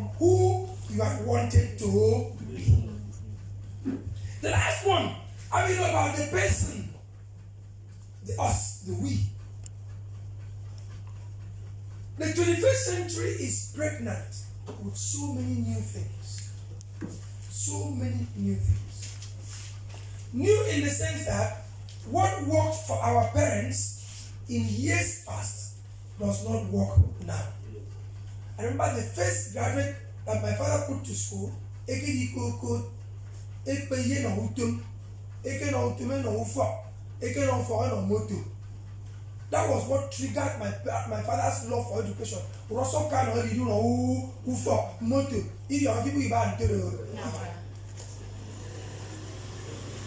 from who you are wanted to be. The last one, I mean about the person, the us, the we. The 21st century is pregnant with so many new things. So many new things. New in the sense that what worked for our parents in years past does not work now. I remember the first graduate that my father put to school, that was what triggered my father's love for education.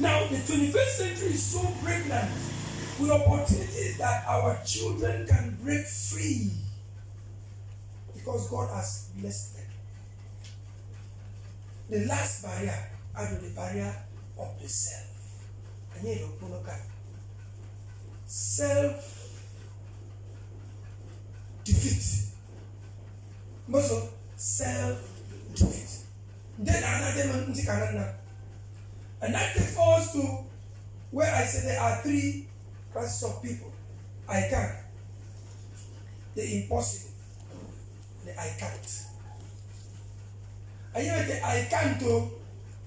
Now, the 21st century is so pregnant with opportunities that our children can break free because God has blessed them. The last barrier is the barrier of the self. Self-defeat. Also, self-defeat. And that takes us to where I say there are three classes of people. I can, the impossible, the I can't. And you know the I can't do,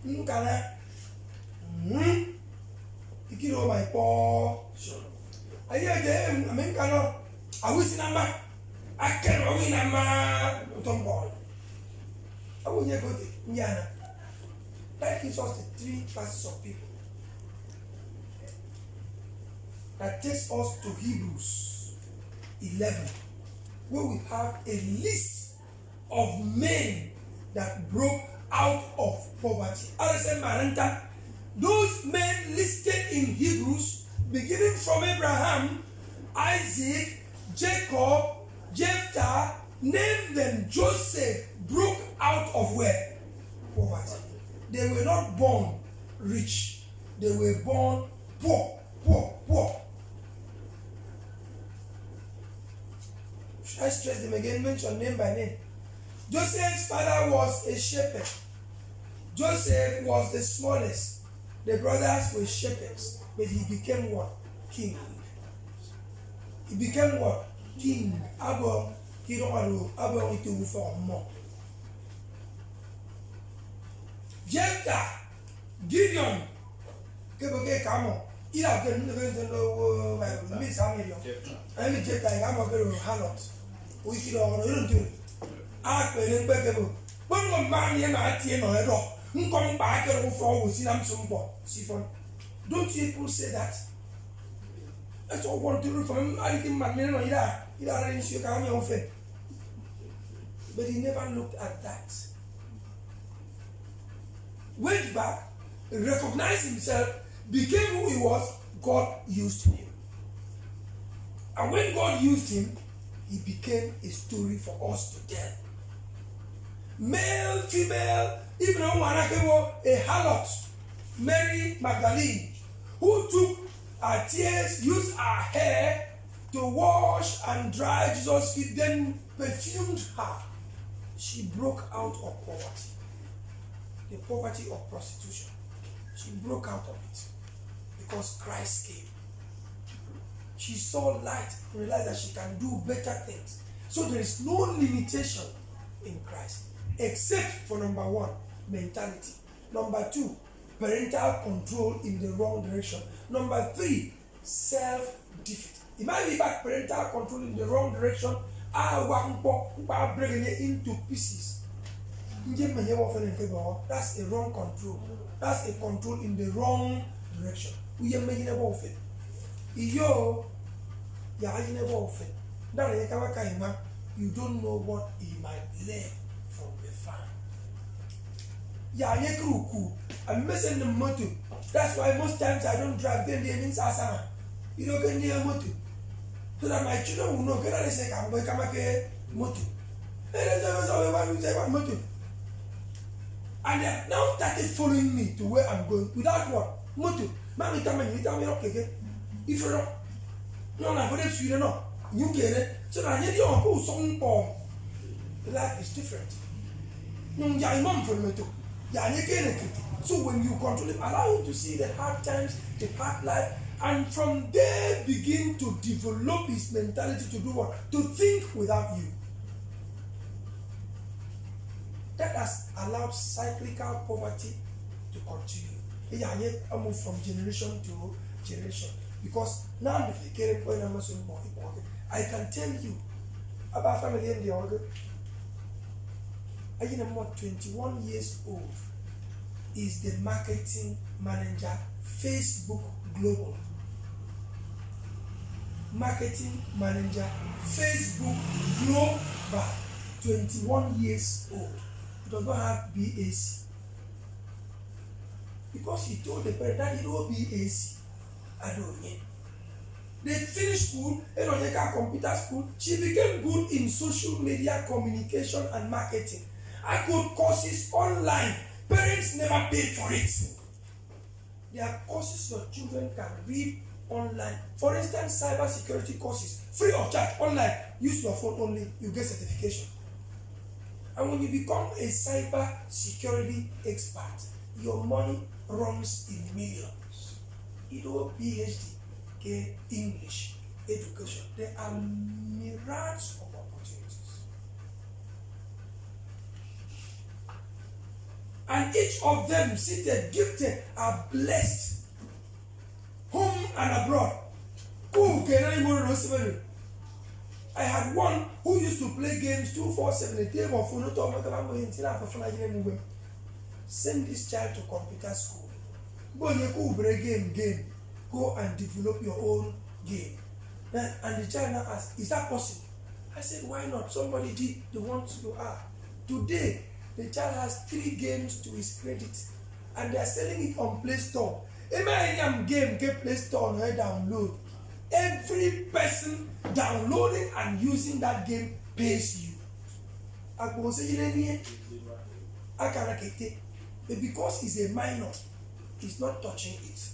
you know my poor. And you know the I mean cannot. I wish number. I can't win number. Don't ball. I will go to Indiana. That gives us the three classes of people. That takes us to Hebrews 11, where we have a list of men that broke out of poverty. Those men listed in Hebrews, beginning from Abraham, Isaac, Jacob, Jephthah, name them, Joseph, broke out of where? Poverty. They were not born rich. They were born poor. Should I stress them again? Mention name by name. Joseph's father was a shepherd. Joseph was the smallest. The brothers were shepherds. But he became what? King. He became what? King. Abba, itu for more. Jephthah, Gideon, come on. Il a fait Miss Amelia. And Jephthah, I'm a girl, Hannot. We could all do. Akpanuko. When one man here, my tea no head off. Come back and forward, see them some more. Don't you people say that? That's all want to do for him. I think my name or that. He didn't see your face. But he never looked at that. Went back, recognized himself, became who he was. God used him. And when God used him, he became a story for us to tell. Male, female, even a harlot, Mary Magdalene, who took our tears, used our hair to wash and dry Jesus' feet, then perfumed her. She broke out of poverty. The poverty of prostitution. She broke out of it because Christ came. She saw light, realized that she can do better things. So there is no limitation in Christ, except for number one, mentality. Number two, parental control in the wrong direction. Number three, self-defeat. It might be about parental control in the wrong direction. I bring it into pieces. That's a wrong control. That's a control in the wrong direction. You don't know what he might learn from the farm. I'm missing the motor. That's why most times I don't drive. Then they mean Sasana. You don't get near motor. So that my children will know. Get out and say, I'm going to come back motor. And they have now started following me to where I'm going without what? Motor. Mommy, tell me, okay. If you're not, no, I'm going to see you know. You get it. So now you're going to song. Life is different. So when you control him, allow him to see the hard times, the hard life, and from there begin to develop his mentality to do what? To think without you. That has allowed cyclical poverty to continue. I move from generation to generation. Because now if you get a point, I can tell you about family in the order. I am 21 years old. Is the marketing manager, Facebook Global. Marketing manager, Facebook Global. 21 years old. He does not have BAC. Because he told the parent that he don't BAC. I don't know. They finished school, computer school. She became good in social media communication and marketing. I could courses online. Parents never paid for it. There are courses your children can read online. For instance, cyber security courses, free of charge, online. Use your phone only, you get certification. And when you become a cyber security expert, your money runs in millions. It will PhD, okay, English, education. There are myriads of opportunities. And each of them, seated, gifted, are blessed. Home and abroad. I had one who used to play games 247. Send this child to computer school. Go and develop your own game. And the child now asked, is that possible? I said, why not? Somebody did the ones you are. Today, the child has 3 games to his credit, and they are selling it on Play Store. Any game get Play Store and download. Every person downloading and using that game pays you. But because he's a minor, he's not touching it.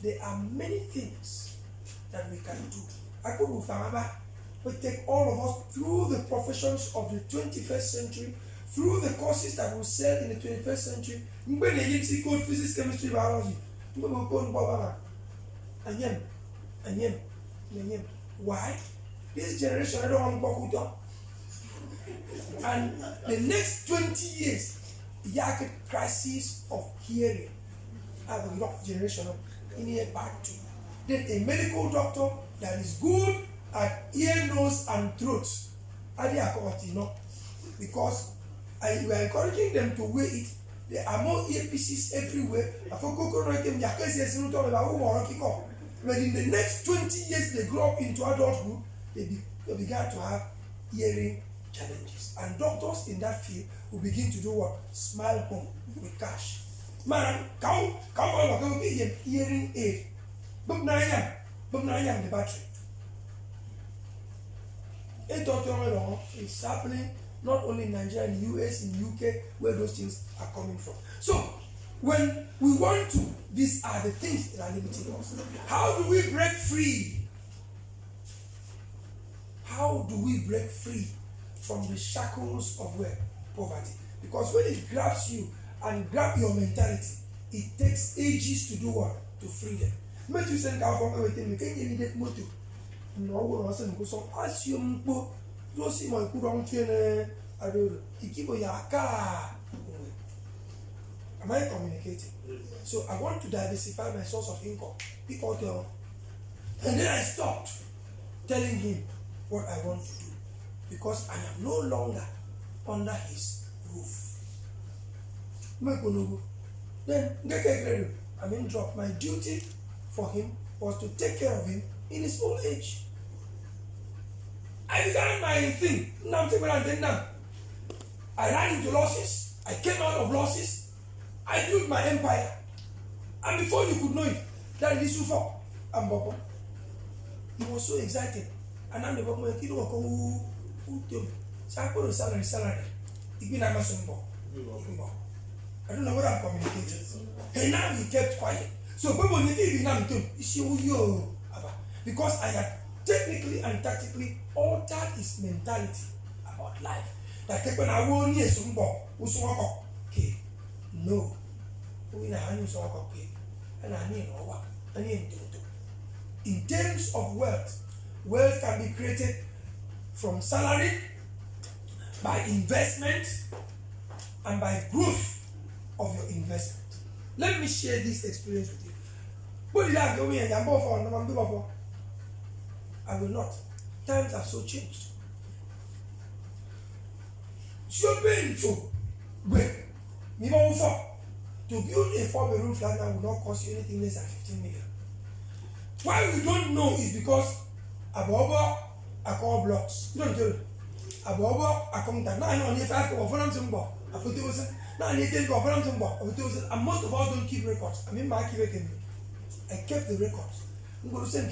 There are many things that we can do. We take all of us through the professions of the 21st century, through the courses that will sell in the 21st century. Code, physics, chemistry, biology. Why? This generation, I don't want to. And the next 20 years, the crisis of hearing. I have a lot of generation in here back to. Then a medical doctor that is good at ear, nose, and throat. Because we are encouraging them to wear it. There are more earpieces everywhere. But in the next 20 years, they grow up into adulthood, they began to have hearing challenges. And doctors in that field will begin to do what? Smile home with cash. Man, come hearing aid. The battery. It's happening not only in Nigeria, in the US, in the UK, where those things are coming from. So, when we want to, these are the things that are limiting us. How do we break free? How do we break free from the shackles of where? Poverty. Because when it grabs you and grabs your mentality, it takes ages to do what? To free them. But you send out from everything, you can't get that motive. No one was saying, assume, don't see my good on feeling. I do. Am I communicating? So I want to diversify my source of income. And then I stopped telling him what I want to do. Because I am no longer under his roof. Then, drop. My duty for him was to take care of him in his old age. I began my thing. I ran into losses. I came out of losses. I built my empire. And before you could know it, that is Yusufa and Bobo. He was so excited. And I'm the Bobo, I put a salary. I don't know what I'm communicating. And now he kept quiet. So people need to because I had technically and tactically altered his mentality about life. That when I won't hear some book, who's walk up. Okay. No. We know how you walk up. And I need no what. I need to do. In terms of wealth, wealth can be created from salary, by investment, and by growth of your investment. Let me share this experience with you. What did I go in? I will not. Times have so changed. So painful. Wait, to build a 4-bedroom flat now will not cost you anything less than 15 million. Why we don't know is because Abobo I call blocks. You don't tell it. Abobo I come down. Now I only 5 of them. Now I need 10 of them. And most of us don't keep records. I mean, I kept the records. I'm going to send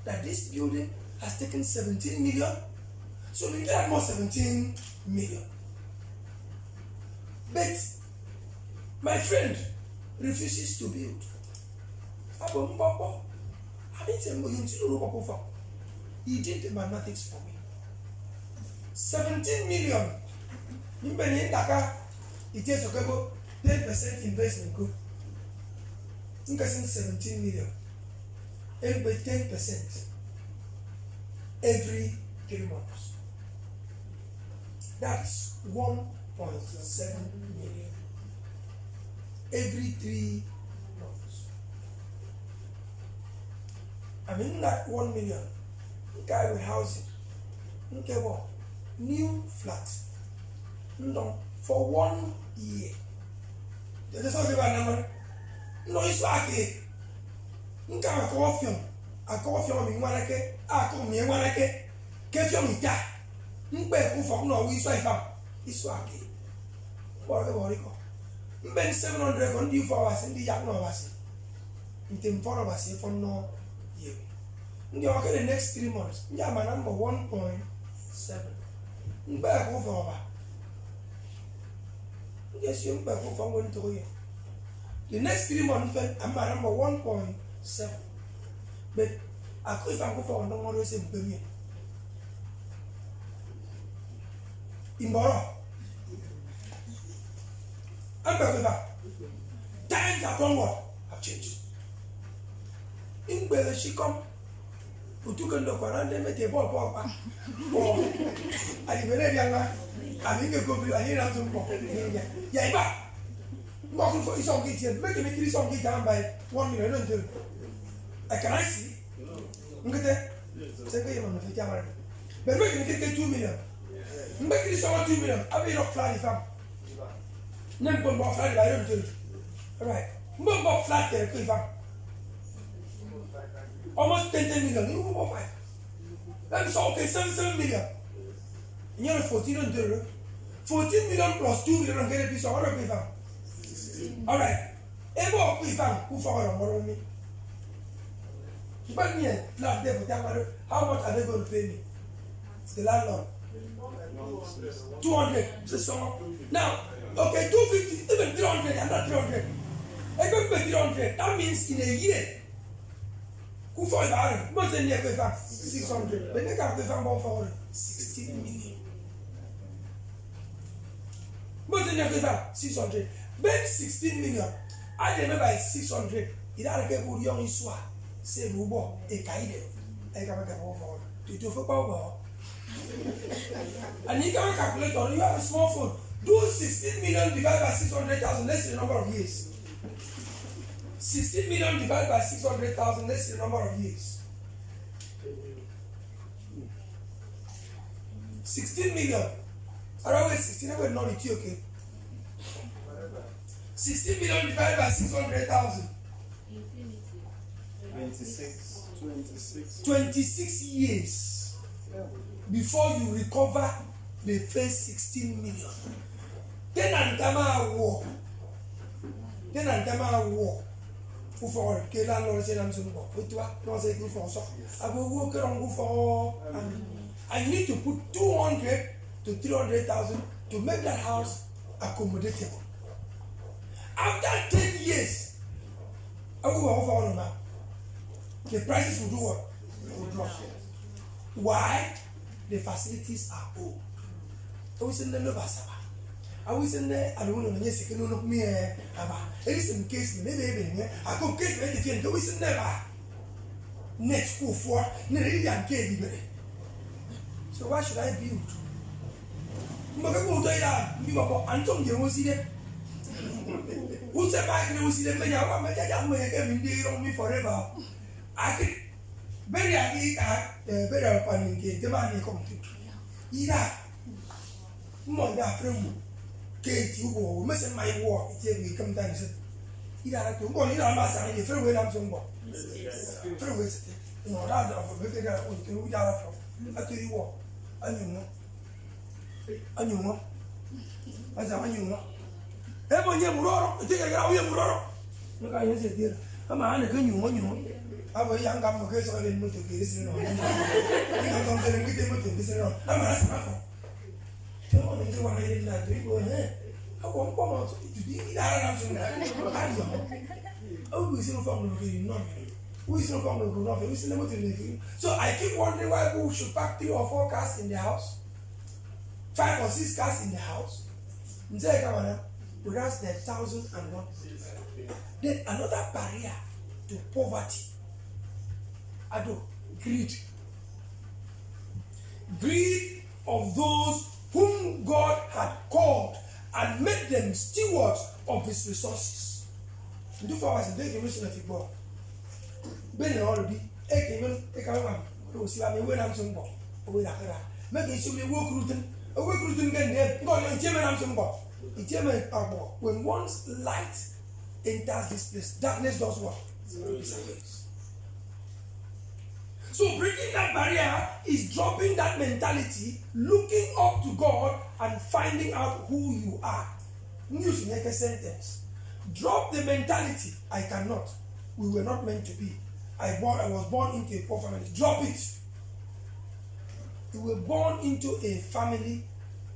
that this building has taken 17 million. So we get more 17 million. But my friend refuses to build. He did the mathematics for me. 17 million. It is okay, 10% investment go. 17 million. And by 10% every 3 months. That's 1.7 million every 3 months. I mean that 1 million. Guy with housing. Okay, well, new flat. No, for 1 year. That's all about number. No, it's like a coffee. A coffee in one I come here one get your meter. No, we saw it's like what Ben 700 on you for us in the young of us. In the front of us for no year. The next 3 months, yeah, my number 1.7. Back over. Yes, you back over going to you. The next 3 months, I'm my number 1.7. But I could have for no more reason to me. In Borough. I'm back with that. Times have done what? Have changed. In where she come, who took a look around them at the ball. Or I even younger. I think a good I hear some ball. Yeah, but walking for his own gate here, making me 3 song down by 1 million. Don't do. I can I see? Look at that. Say, on the camera. But making me take 2 million. Making this over 2 million. I mean, not fly fam. Name bomb flat, I don't do it. Alright. Bomb flat there, fam. Almost 10 million. You go 5. That's okay, 7 million. And you're 14 don't do it. 14 million plus 2 million and get a piece of other fam. Alright. Ebo fam, who forward me? But me, not there for how much are they going to pay me? It's the landlord. 200. Now, okay, 250, even 300, and not 300. I go pay 300. That means in a year, who for it? Most than 600. But they can't pay for 16 million. Most than 600. Ben 16 million. I remember by 600. It had a people young in Swa. Say, Rubo, a kaide. I can't get over. To football. And you can calculate on you have a small phone. Do 16 million divided by 600,000. Let's see the number of years. 16 million divided by 600,000. Let's see the number of years. 16 million. Around 16, I will not it, okay? 16 million divided by 600,000. 26 years before you recover the first 16 million. Then and Tama war. Who for Kela no say I'm saying no say good for so. I will work around for I need to put 200 to 300,000 to make that house accommodatable. After 10 years, I will offer now. The prices will do what? They will drop. Why? The facilities are old. was in the Novasaba. I was in there, I don't know, yes, you know, me, about. It is in case, maybe, I go get anything, go is never. Next school for, nearly and gave me. So why should I build? Magago, you are Anton, you will see them. Who's a bike, you will see them, I make on me forever. I could very better upon the man come to. Ida, more that from Kate, you go, missing my war, it will come down. Ida, to go in our master, and you throw away some more. Throw away, no, that of a better one to out from. I tell you what, I knew, as I knew. Every year, Muroro, take a ground, Muroro. Look, I said, dear, I'm a you. I have a young guy who gets all in motor case. I'm going to get him to this. I'm asking her. Come on, into one lady that we go ahead. I won't come out to be that. Oh, we see no family looking nothing. We see no family looking nothing. We see no nothing. So I keep wondering why we should pack 3 or 4 cars in the house, 5 or 6 cars in the house. Whereas there are 1,001. Then another barrier to poverty. Greed. Greed of those whom God had called and made them stewards of his resources. Do for us a big emission of people. Ben already, a caravan, who see me when I'm some ball, with a car. Making some work routine, a work routine can get God and German I'm some ball. When one's light enters this place, darkness does what? Disappears. So breaking that barrier is dropping that mentality, looking up to God and finding out who you are. Use make a sentence. Drop the mentality, I cannot. We were not meant to be. I was born into a poor family. Drop it. You were born into a family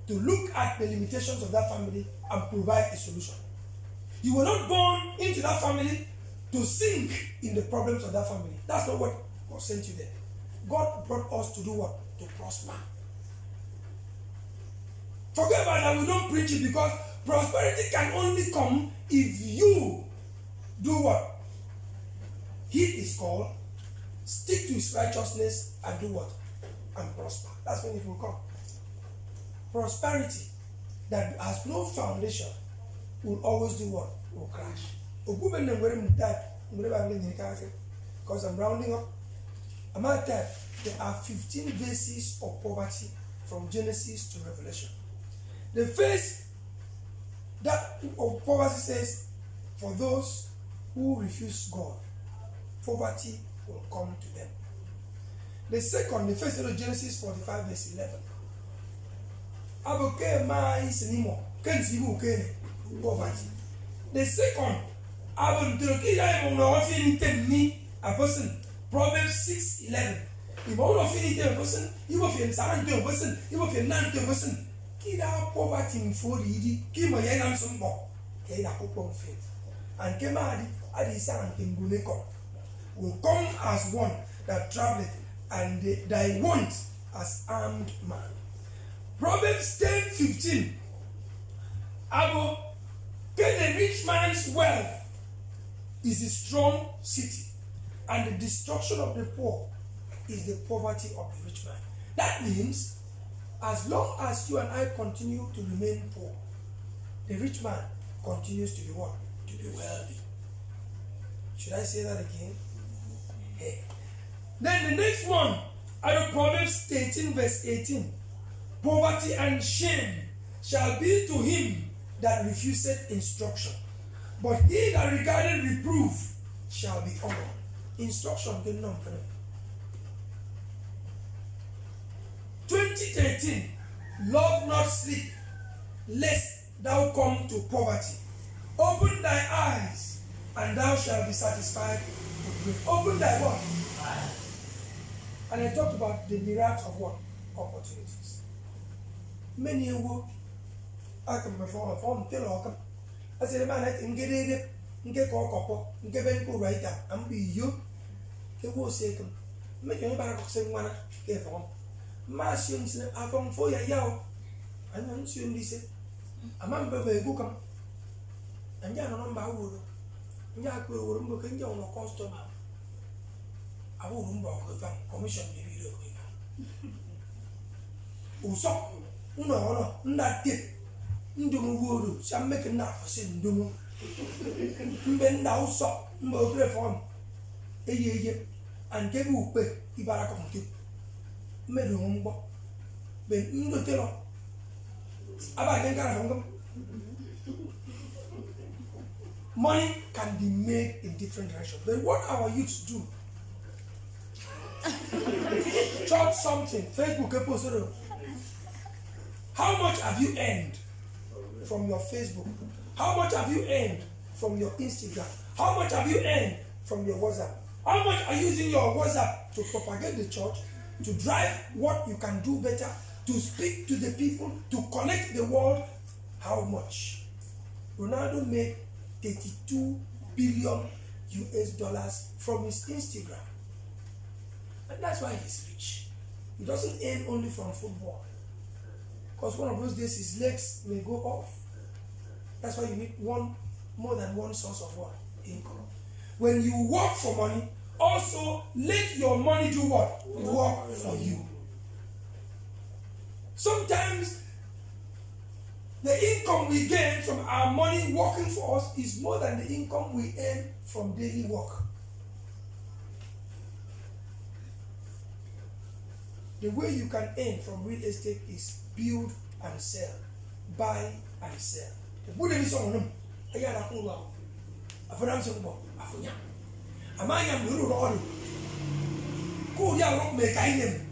to look at the limitations of that family and provide a solution. You were not born into that family to sink in the problems of that family. That's not what God sent you there. God brought us to do what? To prosper. Forget about that. We don't preach it because prosperity can only come if you do what? He is called, stick to his righteousness and do what? And prosper. That's when it will come. Prosperity that has no foundation will always do what? Will crash. Because I'm rounding up. I'm at that. There are 15 verses of poverty from Genesis to Revelation. The first that of poverty says, for those who refuse God, poverty will come to them. The second, the first of Genesis 45 verse 11. Poverty. The second, a person. Proverbs 6:11. If all of you need a person, you will feel silent to a person, you will feel none to a person. Kid out poverty for the Kim or Yanam some more. Kid out of faith. And Kemadi, Adi San Kimbuneko, will come as one that traveled, and thy want as armed man. Proverbs 10:15. Abo, get the rich man's wealth is a strong city. And the destruction of the poor is the poverty of the rich man. That means, as long as you and I continue to remain poor, the rich man continues to be what? To be wealthy. Should I say that again? Hey. Then the next one, out of Proverbs 13 verse 18. Poverty and shame shall be to him that refuseth instruction. But he that regardeth reproof shall be honored. Instruction get none for them. 2013, love not sleep, lest thou come to poverty. Open thy eyes, and thou shalt be satisfied with good. Open thy what? And I talked about the mirage of what? Opportunities. Many who I can perform tell or I said, man, I can get it. Get call get benefit right up, and be you. It will say, make your back of saying one, get on. Martians are from for your yow. And then she said, a man baby go come. And ya no number wood. Ya could remember can you on a customer. I will remember commission maybe Uso, no, not tip. Ndumu wood, shall make enough for sin dumu. Bend now so, no reform. A year, and give you pay, Ibaraka. Medumbo. Ben no tell. About them. Money can be made in different directions. But what our youths do, charge something, Facebook episode. How much have you earned from your Facebook? How much have you earned from your Instagram? How much have you earned from your WhatsApp? How much are you using your WhatsApp to propagate the church, to drive what you can do better, to speak to the people, to connect the world? How much? Ronaldo made 32 billion US dollars from his Instagram. And that's why he's rich. He doesn't earn only from football. Because one of those days his legs may go off. That's why you need more than one source of what? Income. When you work for money, also let your money do what? Work for you. Sometimes the income we gain from our money working for us is more than the income we earn from daily work. The way you can earn from real estate is build and sell, buy and sell. The Buddha is on them. I got a whole lot. I found some more. I found ya. I am little road. Go ya rock make I them.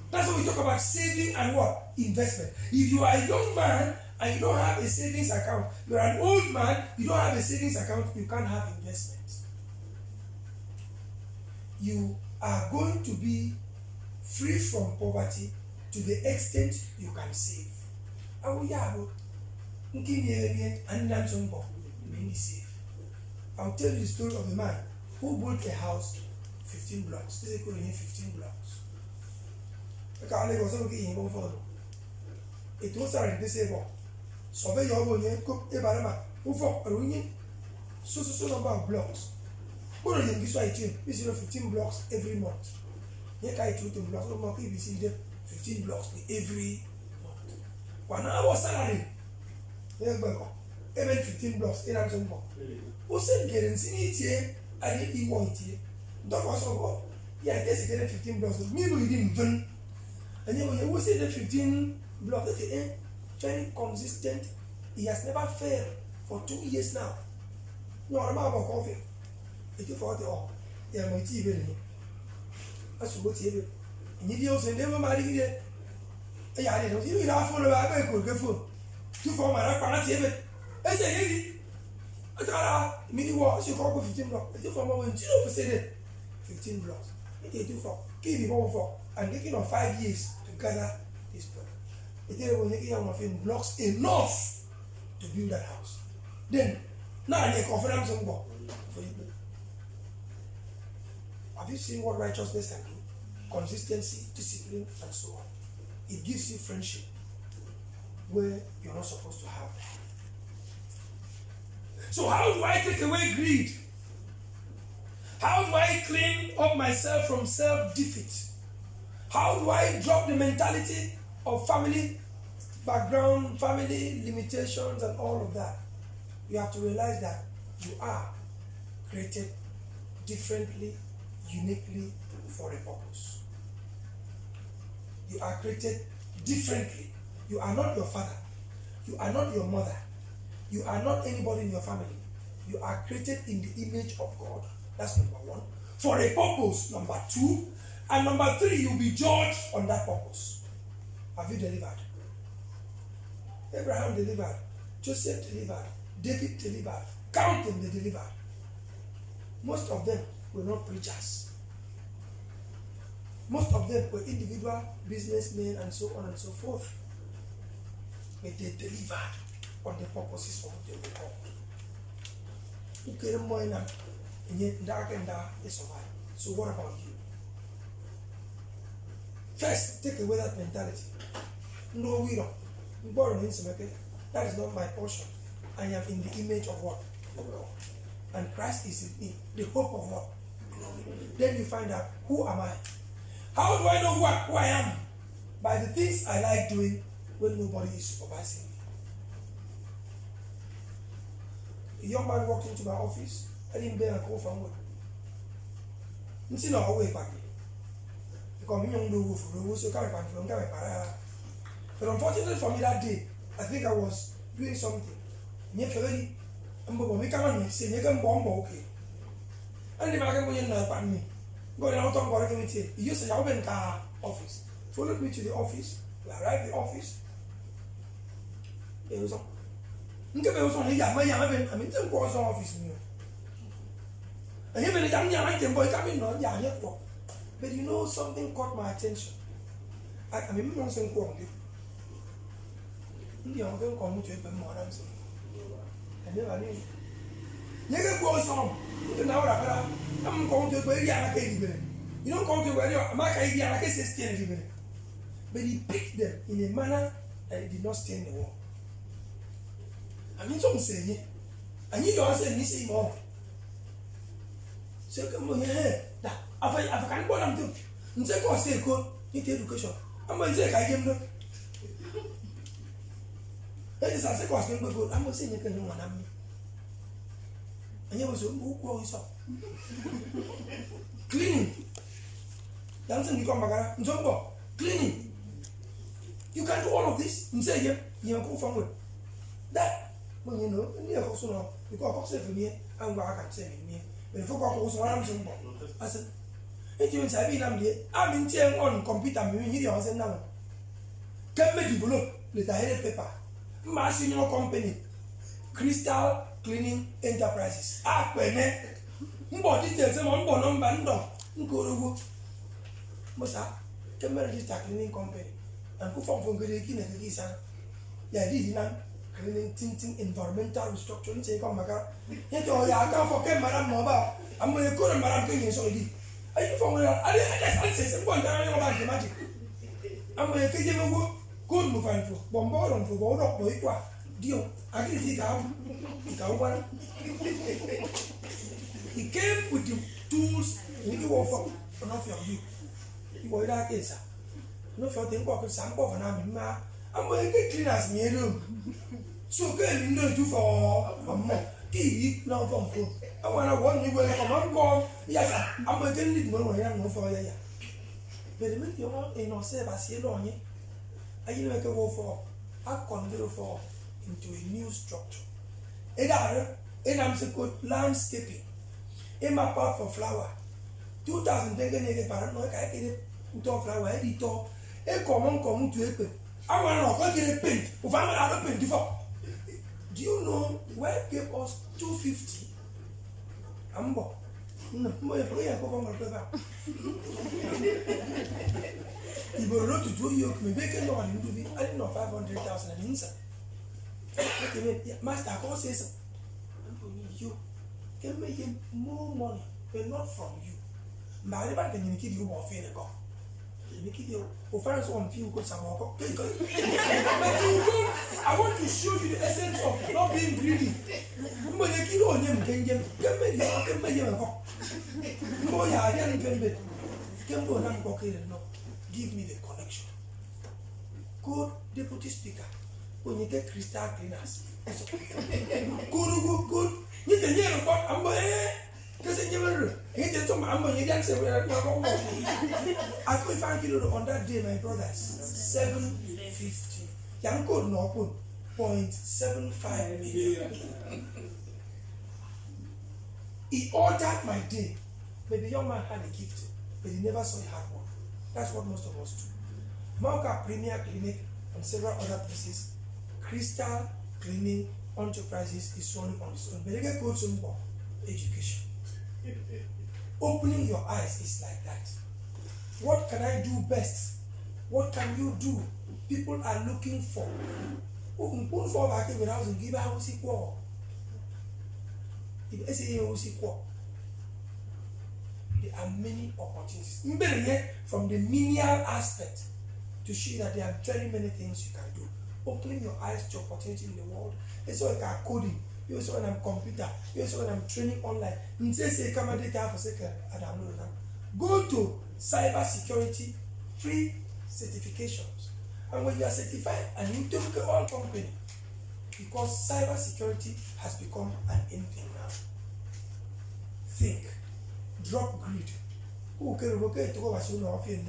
That's what we talk about saving and what? Investment. If you are a young man and you don't have a savings account, you are an old man, you don't have a savings account, you can't have investment. You are going to be free from poverty to the extent you can save. I will I'll tell you the story of a man who built a house 15 blocks. This is 15 blocks. It was a disabled. Survey your own cook a barama who for a union so number of blocks. What are you this way? This is 15 blocks every month. Here I took the blocks of my PVC 15 blocks every month. 1 hour salary. Even 15 blocks in Amazon. Who said getting here? I didn't want here. Don't was all. Yeah, I guess getting 15 blocks. Maybe we didn't even. And then when you say the 15 blocks at the end, very consistent. He has never failed for 2 years now. No, I'm about coffee. It is for the all. Yeah, my tea. That's what you do. And you also never marry it. Yeah, I don't even have phone about a good phone. 2 for my Akpanuko. I say, I thought, mini walks, you call 15 blocks. I do for moment, 0% 15 blocks. It is for, give me more for, and taking on 5 years to gather this block. It is when you get blocks enough to build that house. Then, now I confidence on God for you. Have you seen what righteousness can do? Consistency, discipline, and so on. It gives you friendship where you're not supposed to have that. So how do I take away greed? How do I clean up myself from self-defeat? How do I drop the mentality of family background, family limitations, and all of that? You have to realize that you are created differently, uniquely for a purpose. You are created differently. You are not your father. You are not your mother. You are not anybody in your family. You are created in the image of God. That's number 1. For a purpose, number 2. And number 3, you'll be judged on that purpose. Have you delivered? Abraham delivered. Joseph delivered. David delivered. Count them, they delivered. Most of them were not preachers. Most of them were individual businessmen and so on and so forth. But they delivered on the purposes for which they were called. And yet dark and dark they survive. So what about you? First, take away that mentality. No, we don't. That is not my portion. I am in the image of what? Of God. And Christ is in me. The hope of what? Glory. Then you find out, who am I? How do I know who I am? By the things I like doing when nobody is supervising me. A young man walked into my office. I didn't bear a call from work. But unfortunately for me that day, I think I was doing something. And if I can going out on board, he used to open car office. Followed me to the office. We arrived at the office. It was on. I mean, some was office. And even a young boy coming on, but you know, something caught my attention. I mean, I'm saying, India, I'm going to come to you, but more than saying, I never knew. Never goes on. I'm going to where you are. You don't come to where you are. I can say, but he picked them in a manner that he did not stay in the wall. I mean, some say, I need to answer and he say more. So, come on here. I can't go on to. And say, go stay good. Need education. I'm going to say, I give them. That is a second good. I'm going to say, you can do one. And you was who goes up. Cleaning. Dancing, you come back. Cleaning. You can do all of this. You say, you go forward. That, when you know, you also know, you got to say for me, and I can say me. But if you got also what I'm saying, I said, it means I'm in chair on computer, you are saying now. Can make develop with a headed paper. Massing your company, Crystal Cleaning Enterprises. Akpanuko. Mbo details mbo number ndo. Nkorogo. Mosa, can register cleaning company. And go from Gureki and Gisa. Yeah, this is cleaning, tinting, environmental restructuring. Take on Maga. Yet, I can't forget Madame Mobile. I'm going to go and Madame King is already. Are you from where I just I'm going to about the magic. I'm going to give you good move on for bombard for go up, boy. Dio, I can see how he came with the tools and you walk from off your view. You boy that is. No for the walk with some of an army. I'm going to get clean as me room. So can you know do for a month? Keep now from food. I want to warn you when I'm gone. Yes, I'm going to need more young for ya. But the minute you want in or say, I see it on you. I make a go for I convert for into a new structure. And I'm so good landscaping. In my part for flower. 2000 taken paranoid, I get it flower, editor. A common to a I want to get a paint. If I'm out of paint before. Do you know where gave us 250? Ambo. No, my prayer for my brother. You were not to do you, maybe no one to be, I didn't know 500,000 and inside. Master, I can't say so. You can make him more money, but not from you. My neighbor can give you more fear. I want to show you the essence of not being greedy. Give me the connection. Good deputy speaker. When you get crystal cleaners. Good. You can hear about Amber. I could find you on that day, my brothers. 750. Young code no 0.75 million. He ordered my day. But the young man had a gift, but he never saw a hard work. That's what most of us do. Malka Premier Clinic and several other places, Crystal Cleaning Enterprises is running on its own. But they get called simple education. Opening your eyes is like that. What can I do best? What can you do? People are looking for. There are many opportunities. From the menial aspect, to show you that there are very many things you can do. Opening your eyes to opportunity in the world. It's like coding. You also when I'm computer. You also when I'm training online. Go to cyber security free certifications. And when you are certified and you take all company, because cyber security has become an in thing now. Think. Drop greed. Who can look at to go as you know of you?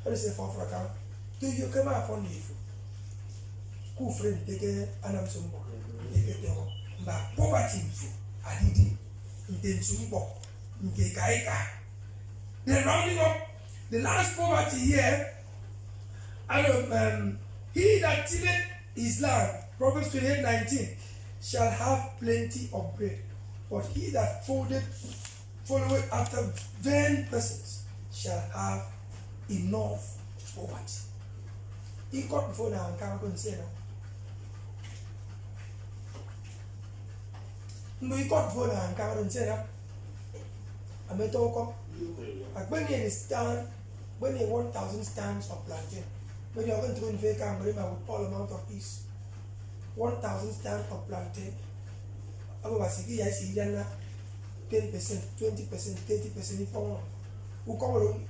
What is a for account? Do you come up on you? Who friend take an answer? But poverty, I did intention. They're rounding up the last poverty here. And he that tilleth his land, Proverbs 28:19, shall have plenty of bread, but he that followeth after vain persons shall have enough poverty. He got before now and can't say no. No, he got before now and can't say that. I may talk up. When he stand, when he 1,000 stands of plantain, when you are going to go in fake camera with all amount of ease, 1,000 stands of plantain. I was saying, yes, 10%, 20%, 30%, who come along,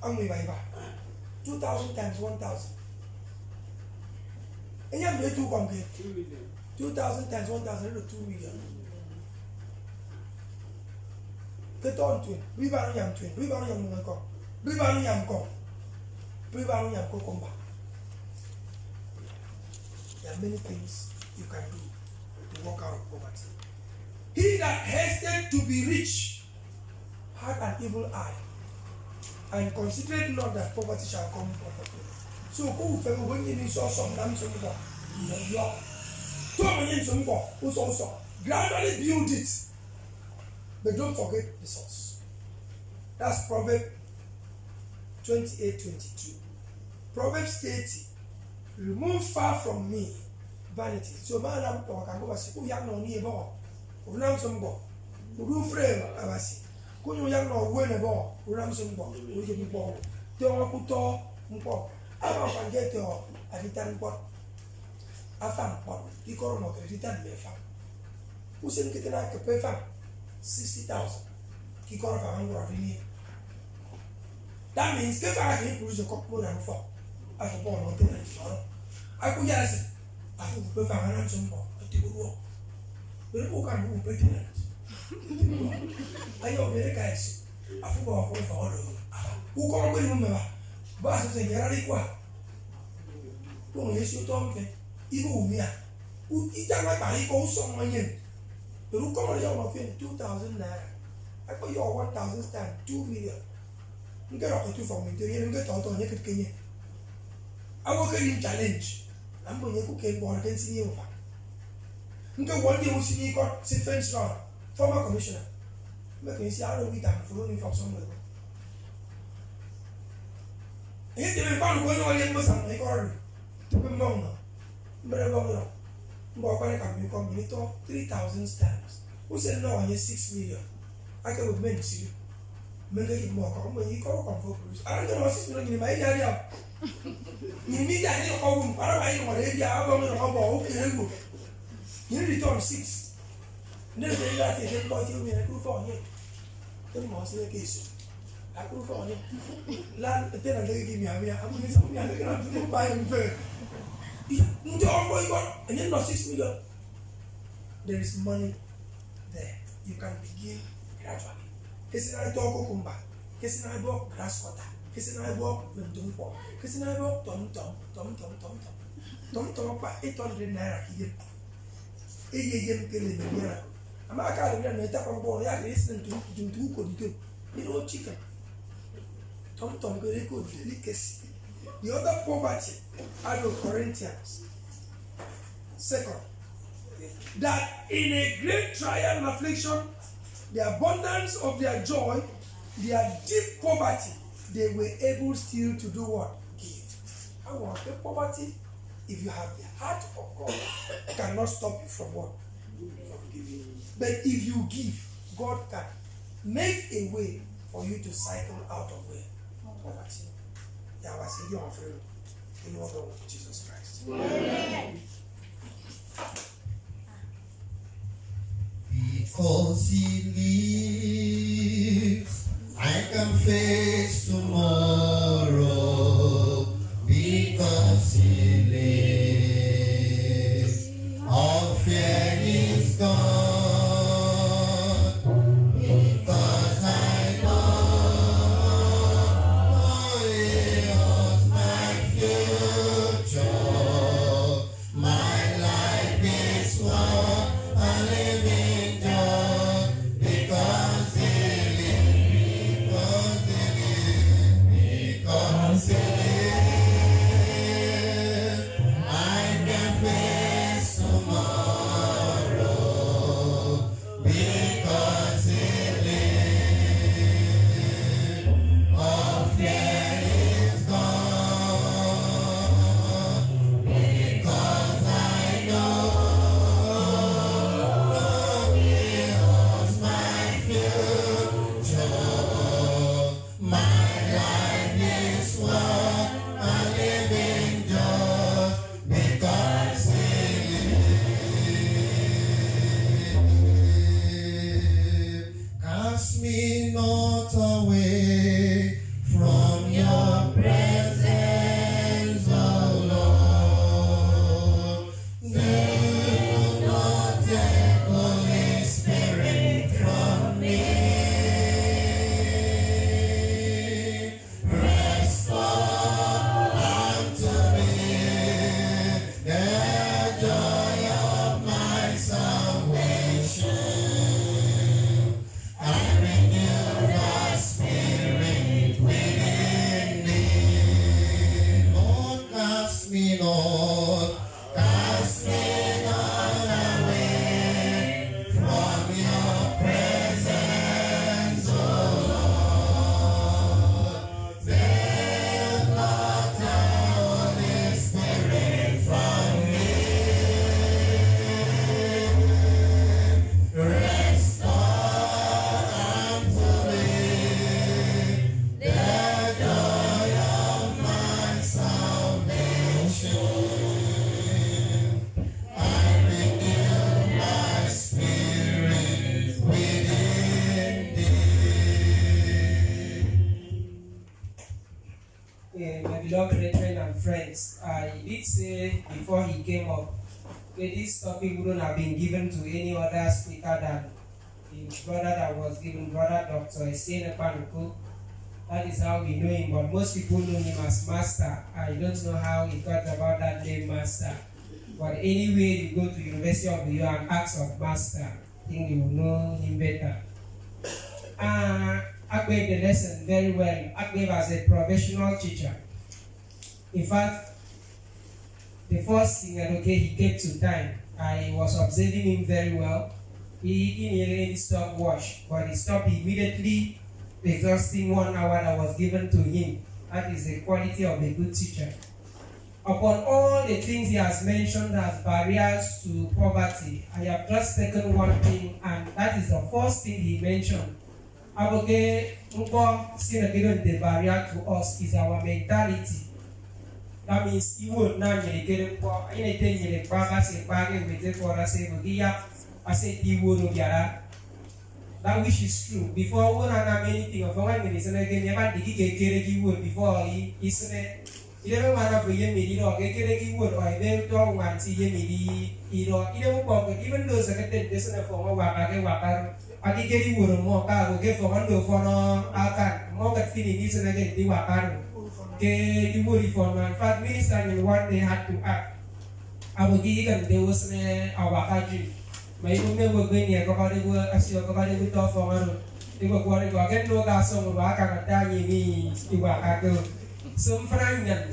2,000 times 1,000. And you have made 2 complete. 2,000 times 1,000 is 2 million. Get on twin. We buy yam twin. We buy yam come. We buy yam come. We buy yam come back. There are many things you can do to walk out of poverty. He that hasted to be rich had an evil eye, and considered not that poverty shall come upon him. So when you saw some gradually build it, but don't forget the source. That's Proverbs 28:22. Proverbs 30. Remove far from me vanity. So man, I'm talking about who young no near ball. Unam some ball. Who frame abasi. Who you young no win a ball. Unam some ball. Who you ball. Don't put all mpo. I don't get your return pot. I found pot. You call him a return me farm. Who sent it like a pay farm? 60,000. He called for 100. That means if I can produce a cup more than 4. I have born on the I could yes, I hope we found an answer more. But they will walk. But who can move better? I know very guys. I forgot for all of them. Who can't remember? But I say, Yarikwa. Who is your tongue? Even me. Who eat that like I go some money. The look on your of 2,000 naira. I put your 1,000 stand, 2 million. You get up to 2 from me, you get out on your Kenya. I will get in challenge. I'm going to cook a board against the over. You get 1 day, we see you got French law, former commissioner. Make me see how we can follow me from somewhere. And yet, the man going on in Mozambique, make order to be longer. But I don't know. But when I come, you talk 3,000 stamps. Who said no? I 6 million. I can with men see you. Make it more come when you call for Bruce. I don't know 6 million in my area. You need that little home. I don't know what area I'm going to have. Okay, you return 6. Then they got it. Then got you in a proof on it. Then most of the case. I proof on it. Land, then they give me a way. I'm going to something. I'm going to buy him first. And then not 6 million. There is money there. You can begin gradually. Kasi na ito ako kumba. Kasi na ito grass cutter. Kasi na ito lumtumpo. Kasi na ito tom-tom pa 800 naira higit. Higit kele naira. Ama akala nila na itapang po ya is na tuntu ko dito. Ito chicken. Tom kele ko delicacy. The other poverty out of Corinthians. Second, that in a great trial and affliction, the abundance of their joy, their deep poverty, they were able still to do what? Give. I want the poverty, if you have the heart of God, cannot stop you from what? From giving. But if you give, God can make a way for you to cycle out of where? Poverty. There was a young friend. in the name of Jesus Christ. Amen. Because he lives, I can face tomorrow. Because he lives, all fear is gone. Because I know he holds my future. My life is one a living joy. Because he lives, because he lives. I can face tomorrow. Because he lives, all fear is gone. Because I know he holds my future. My life is one a living joy. Because he lives. Cast me not away from your presence, O Lord. Do not take Holy Spirit from me. Restore unto me the joy of my salvation, and renew the spirit within me. Lord, cast me not away from your presence, O Lord. Take not the Holy Spirit from me. Restore unto me the joy of my salvation, and renew my spirit within thee. My beloved brethren and friends, I did say before he came up that this topic wouldn't have been given to any other speaker than the brother that was given, Brother Dr. Essien Akpanuko. That is how we know him, but most people know him as Master. I don't know how he got about that name Master. But anyway, you go to University of the Year and ask of Master, I think you will know him better. I gave the lesson very well. I gave as a professional teacher. In fact, the first thing he came to time. I was observing him very well. He didn't really stop watch, but he stopped immediately, exhausting 1 hour that was given to him. That is the quality of a good teacher. Upon all the things he has mentioned as barriers to poverty, I have just taken one thing, and that is the first thing he mentioned. The barrier to us is our mentality. That means you would not anything you that which is true. Before one have anything of one minute and again never did he would before he is you never want to be or get wood or then don't want to see even those that get this for Waka. I did get you wood more car will get for one door for no alcan, more than feeling this and again the Waka. Get you wood for my fat minister and what they had to act. I will give them there was a Waka. My women were going here, as you go for one. They were going to get no gas on Waka and me, Waka. Some find that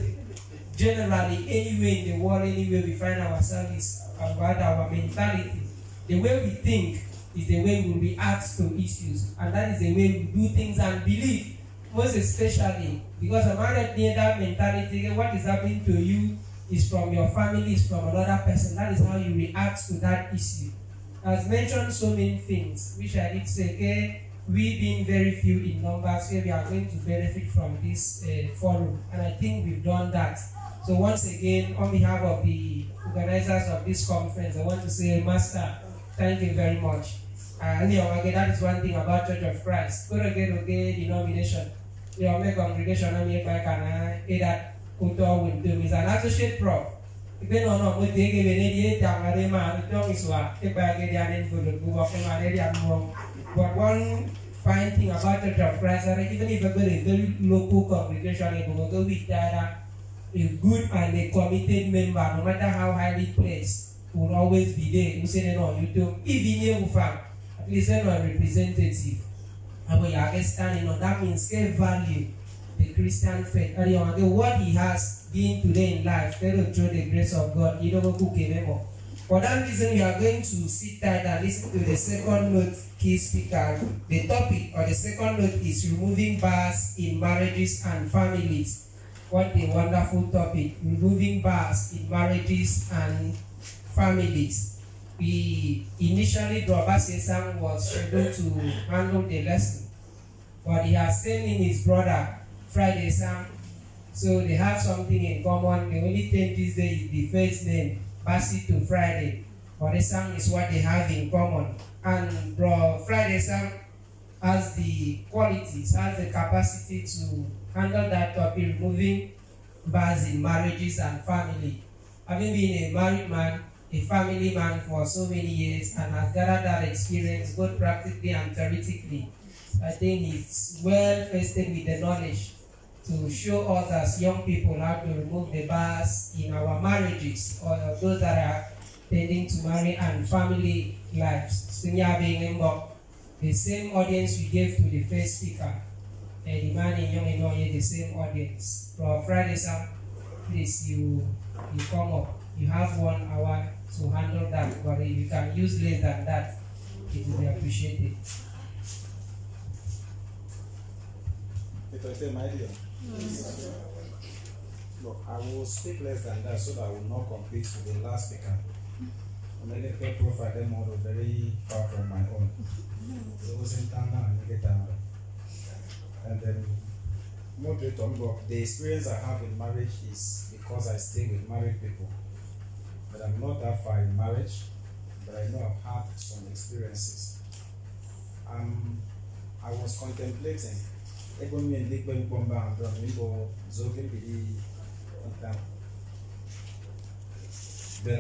generally, anywhere in the world, anywhere we find ourselves is about our mentality. The way we think is the way we react to issues, and that is the way we do things and believe. Most especially because among that mentality, what is happening to you is from your family, is from another person. That is how you react to that issue. As mentioned, so many things which I did say. Okay, we being very few in numbers, we are going to benefit from this forum, and I think we've done that. So once again, on behalf of the organizers of this conference, I want to say, Master, thank you very much. That is one thing about Church of Christ. Go again, denomination. Your congregation, I'm here by that Kuto will do is an associate prof. If they don't know what they give an idiot, I'm but one fine thing about Church of Christ, even if a very local congregation, it will go with that. A good and a committed member, no matter how highly placed, will always be there. You say no, you do. Even if at least a representative, and we are standing on that means they value the Christian faith. And what he has been today in life, they will show the grace of God. You don't go cook anymore. For that reason, we are going to sit tight and listen to the second note key speaker. The topic or the second note is removing bars in marriages and families. What a wonderful topic, removing bars in marriages and families. We initially, Essien was scheduled to handle the lesson, but he has sent in his brother, Friday Sam, so they have something in common. The only change is the first name, Basi to Friday, but the song is what they have in common. And Bro Friday Sam has the qualities, has the capacity to handle that topic, removing bars in marriages and family. Having been a married man, a family man for so many years, and has gathered that experience both practically and theoretically, I think he's well vested with the knowledge to show us as young people how to remove the bars in our marriages or those that are tending to marry and family lives. The same audience we gave to the first speaker, the man in Young Enoye, the same audience. For Friday, Sam, please, you come up. You have 1 hour to handle that, but if you can use less than that, it will be appreciated. Look, I will speak less than that so that I will not compete with the last speaker. And then the profile them all very far from my own. It was in Tana and Negeta. And then moderate on the experience I have in marriage is because I stay with married people. But I'm not that far in marriage, but I know I've had some experiences. I was contemplating but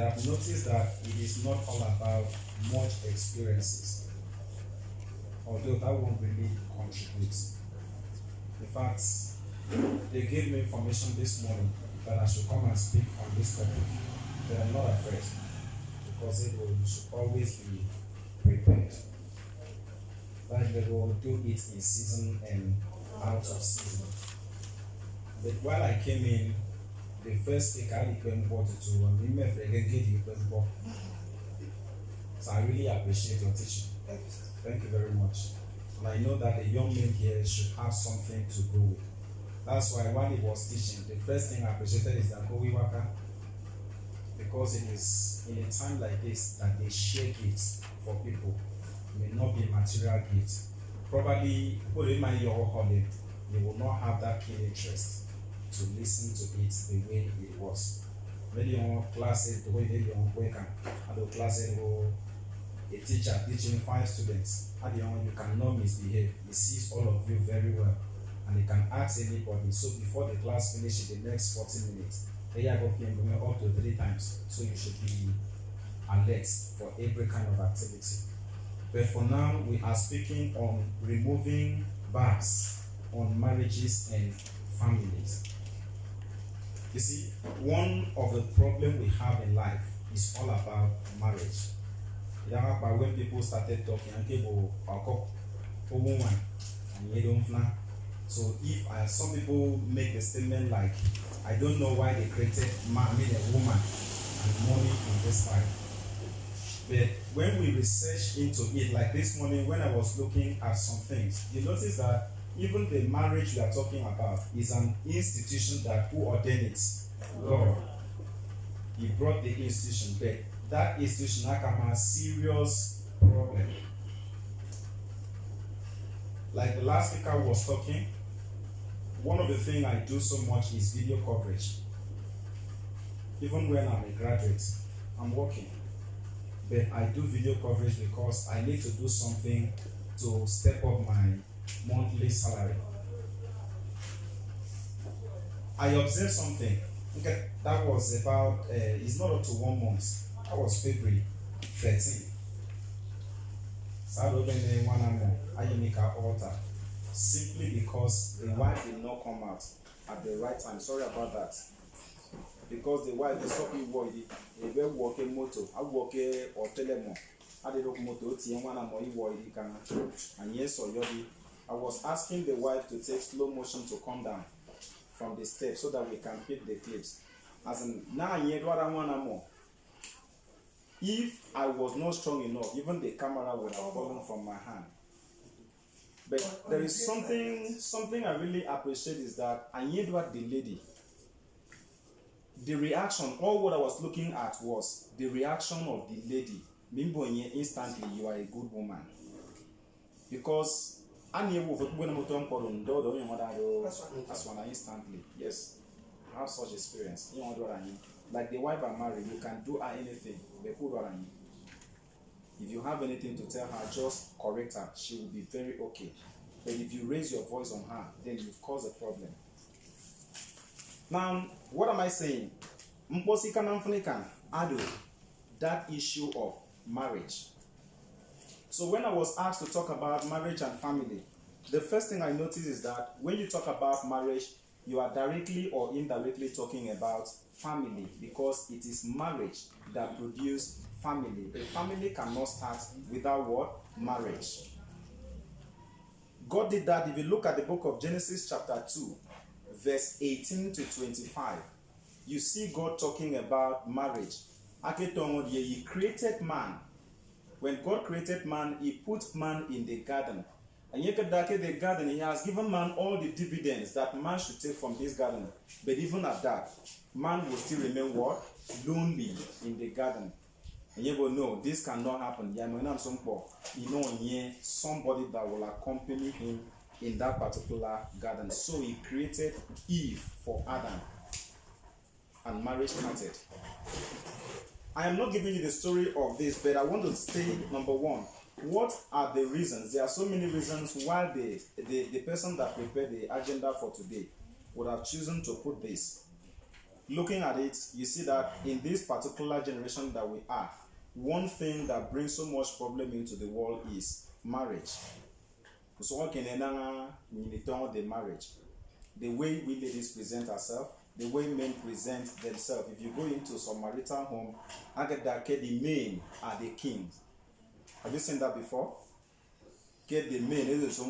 I've noticed that it is not all about much experiences, although that won't really contribute. In fact, they gave me information this morning that I should come and speak on this topic, but I'm not afraid, because you should always be prepared. Like they will do it in season and out of season. But while I came in, the first speaker I came to so I really appreciate your teaching. Thank you very much. And I know that the young men here should have something to go with. That's why while he was teaching, the first thing I appreciated is that Owiwaka, because it is in a time like this that they share gifts for people. It may not be material gifts. Probably, you will not have that keen interest to listen to it the way it was. Maybe on classes, the way they on work and classes, a teacher teaching 5 students, you cannot misbehave. He sees all of you very well, and he can ask anybody. So before the class finishes, the next 40 minutes, they are going up to 3 times. So you should be alert for every kind of activity. But for now, we are speaking on removing bars on marriages and families. You see, one of the problems we have in life is all about marriage. When people started talking, so if some people make a statement like, I don't know why they created man, a woman and money in this life. But when we research into it, like this morning when I was looking at some things, you notice that even the marriage we are talking about is an institution that who ordained it? God. He brought the institution, but that institution has a serious problem. Like the last speaker was talking, one of the things I do so much is video coverage. Even when I'm a graduate, I'm working. But I do video coverage because I need to do something to step up my monthly salary. I observed something. Okay, that was about, it's not up to 1 month. That was February 13. Altar. Simply because the wife did not come out at the right time. Sorry about that. Because the wife, the shopping boy, they were working motor, I work or telemo. I did not motor, and yes, or yodi. I was asking the wife to take slow motion to come down from the steps so that we can pick the clips. As in, now, if I was not strong enough, even the camera would have fallen from my hand. But there is something I really appreciate is that I knew what the lady, the reaction, all what I was looking at was the reaction of the lady. Instantly, you are a good woman. Because I knew when I'm that's one instantly. Yes, I have such experience. You know what I mean? Like the wife I married, you can do her anything. If you have anything to tell her, just correct her. She will be very okay. But if you raise your voice on her, then you've caused a problem. Now, what am I saying? That issue of marriage. So when I was asked to talk about marriage and family, the first thing I noticed is that when you talk about marriage, you are directly or indirectly talking about family, because it is marriage that produces family. A family cannot start without what? Marriage. God did that. If you look at the book of Genesis chapter 2, verse 18 to 25, you see God talking about marriage. He created man. When God created man, he put man in the garden. And yet the garden, he has given man all the dividends that man should take from this garden. But even at that, man will still remain what? Lonely in the garden. And you will know this cannot happen. Somebody that will accompany him in that particular garden. So he created Eve for Adam. And marriage started. I am not giving you the story of this, but I want to say, number one, what are the reasons? There are so many reasons why the person that prepared the agenda for today would have chosen to put this. Looking at it, you see that in this particular generation that we are, one thing that brings so much problem into the world is marriage. So the marriage, the way we ladies present ourselves, the way men present themselves. If you go into some marital home, the men are the kings. Have you seen that before? Get the men is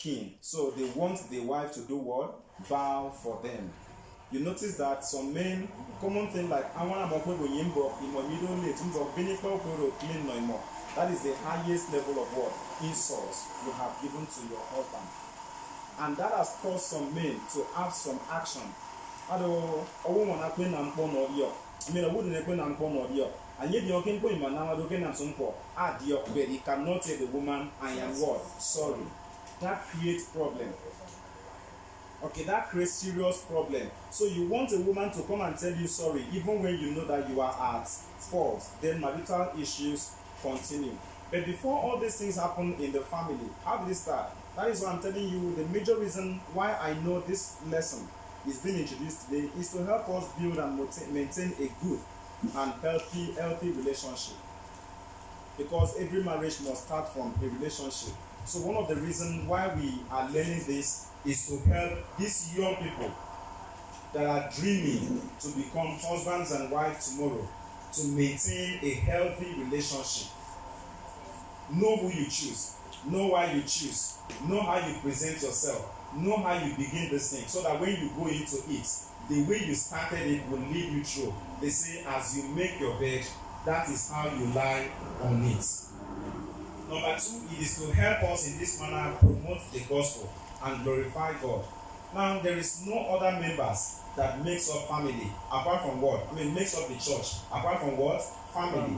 king. So they want the wife to do what? Bow for them. You notice that some men, common thing like that is the highest level of what? Insults you have given to your husband. And that has caused some men to have some action. I wouldn't have been on and yet you can put him on but he cannot tell the woman, I am what? Sorry. That creates problem. Okay, that creates serious problem. So you want a woman to come and tell you sorry, even when you know that you are at fault. Then marital issues continue. But before all these things happen in the family, how did it start? That is why I'm telling you the major reason why I know this lesson is being introduced today is to help us build and maintain a good and healthy relationship. Because every marriage must start from a relationship. So one of the reasons why we are learning this is to help these young people that are dreaming to become husbands and wives tomorrow to maintain a healthy relationship. Know who you choose. Know why you choose. Know how you present yourself. Know how you begin this thing so that when you go into it, the way you started it will lead you through. They say as you make your bed, that is how you lie on it. Number two, it is to help us in this manner promote the gospel and glorify God. Now, there is no other members that makes up family apart from what? Makes up the church apart from what? Family.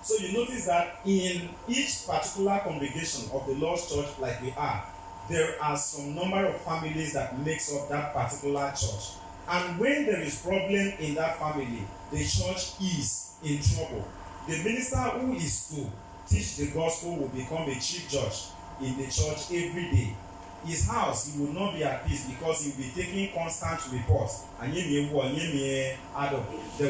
So you notice that in each particular congregation of the Lord's church like we are, there are some number of families that makes up that particular church. And when there is problem in that family, the church is in trouble. The minister who is to teach the gospel will become a chief judge in the church every day. His house, he will not be at peace because he will be taking constant reports. There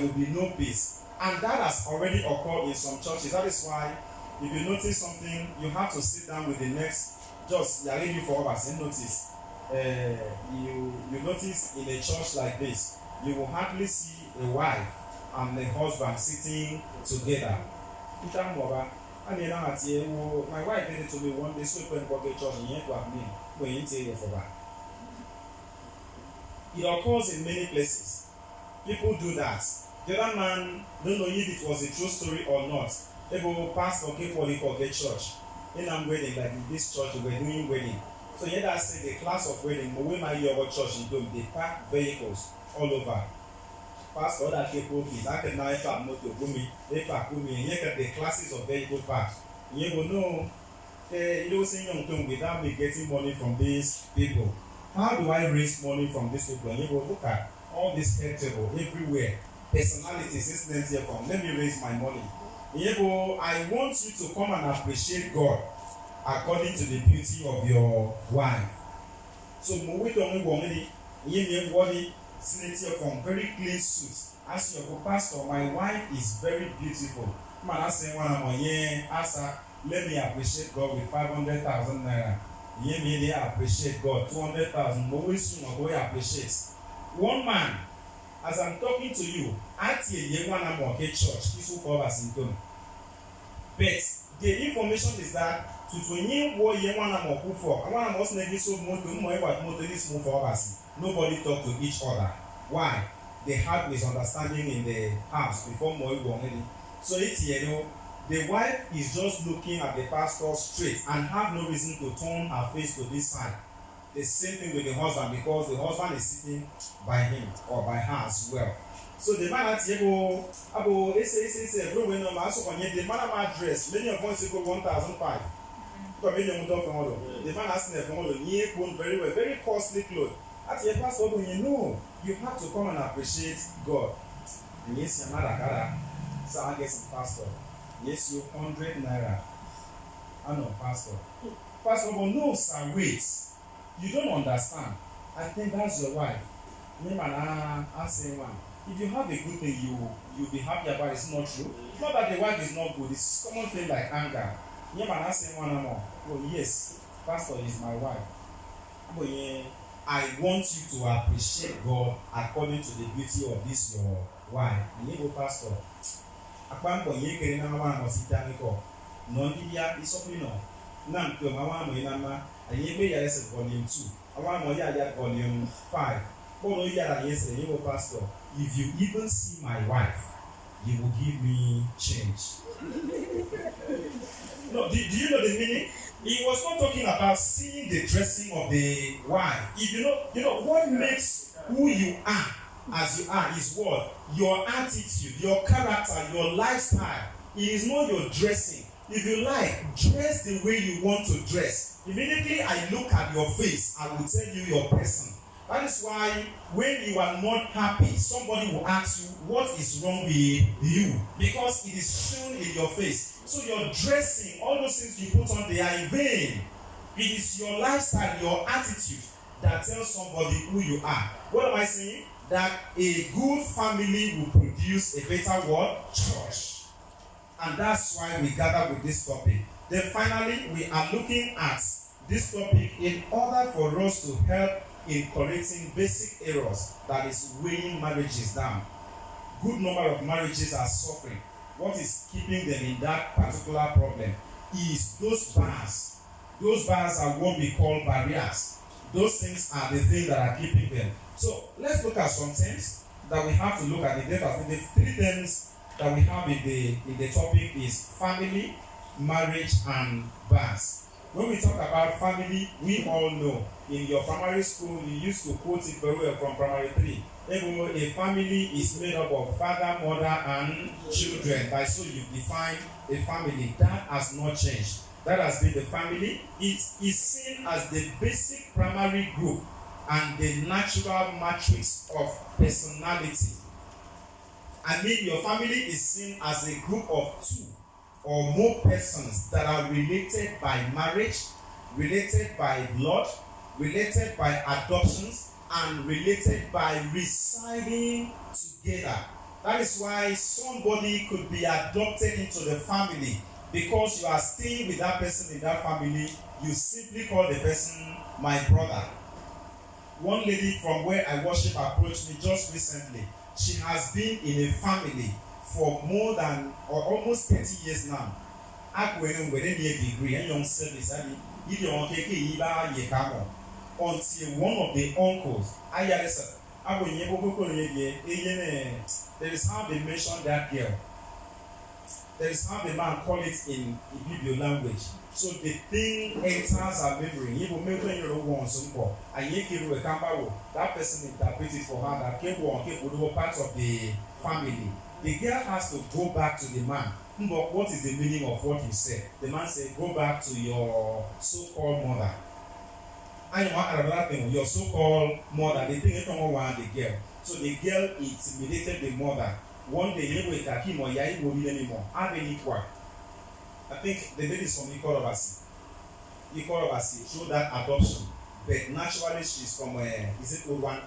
will be no peace. And that has already occurred in some churches. That is why, if you notice something, you have to sit down with the next, just you for us and notice. You notice in a church like this, you will hardly see a wife and a husband sitting together. My wife did it to me one day, so when we church and yet have me when you say for that. It occurs in many places. People do that. The other man don't know if it was a true story or not. They go pastor get what they call get church. In I'm wedding, like in this church, we're doing wedding. So yeah, that's the class of wedding. But when my year church in them, they park vehicles all over. Pastor that people is I can now park motor gumi, they park gumi, and you get the classes of vehicle park. You will know you don't say young thing without me getting money from these people. How do I raise money from these people? And you will look at all this head table everywhere. Personalities, incidents here from. Let me raise my money. I want you to come and appreciate God according to the beauty of your wife. So, we don't want from very clean suits. As your pastor, my wife is very beautiful. Let me appreciate God with 500,000 naira. They appreciate God 200,000. But we soon appreciate. One man, as I'm talking to you, at a church, but the information is that nobody talk to each other. Why? They had misunderstanding in the house before Moi Wongedi. So it's the wife is just looking at the pastor straight and have no reason to turn her face to this side. The same thing with the husband because the husband is sitting by him or by her as well. So the man at Yego, everywhere no matter what the man address, many of us go 1,500. The man has never very well, very costly clothes. At your pastor, you know, you have to come and appreciate God. And yes, you're not a cara. So I get some pastor. Yes, you 100 naira. I know, pastor. Pastor, but no, sir, wait. You don't understand. I think that's your wife. I say one. If you have a good thing, you'll be happy about it. It's not true. It's not that the wife is not good. It's a common thing like anger. I say one more. Oh yes, pastor is my wife. But yeah, I want you to appreciate God according to the beauty of this your wife. And you go, pastor. Akpanuko ye na mama no sitaniko. No dia isopino. Na mtu mama mo inama ayebe ya ese volume 2. Awa mo ya volume 5. Kono ya yes you pastor. If you even see my wife, you will give me change. No, do you know the meaning? He was not talking about seeing the dressing of the wife. If you know what makes who you are as you are is what? Your attitude, your character, your lifestyle. It is not your dressing. If you like, dress the way you want to dress. Immediately I look at your face, I will tell you your person. That is why when you are not happy, somebody will ask you, what is wrong with you? Because it is shown in your face. So your dressing, all those things you put on, they are in vain. It is your lifestyle, your attitude that tells somebody who you are. What am I saying? That a good family will produce a better word, church. And that's why we gather with this topic. Then finally, we are looking at this topic in order for us to help in correcting basic errors that is weighing marriages down. Good number of marriages are suffering. What is keeping them in that particular problem is those bars. Those bars are what we call barriers. Those things are the things that are keeping them. So let's look at some things that we have to look at. The 3 things that we have in the topic is family, marriage, and bars. When we talk about family, we all know in your primary school, you used to quote it very well from primary 3. A family is made up of father, mother, and children. By so you define a family. That has not changed. That has been the family. It is seen as the basic primary group and the natural matrix of personality. I mean, your family is seen as a group of two or more persons that are related by marriage, related by blood, related by adoptions, and related by residing together. That is why somebody could be adopted into the family. Because you are staying with that person in that family, you simply call the person my brother. One lady from where I worship approached me just recently. She has been in a family for more than or almost 30 years now. Until one of the uncles, there is how they mention that girl. There is how the man call it in Hebrew language. So the thing enters our memory. That person interpreted for her that came part of the family. The girl has to go back to the man. But what is the meaning of what you said? The man said, go back to your so-called mother. Your so-called mother, they think it's not one the girl. So the girl intimidated the mother. One day, you will take him or Yai will be anymore. I think the lady is from Ikorobasi. Ikorobasi showed that adoption, but naturally she's from is it Owan?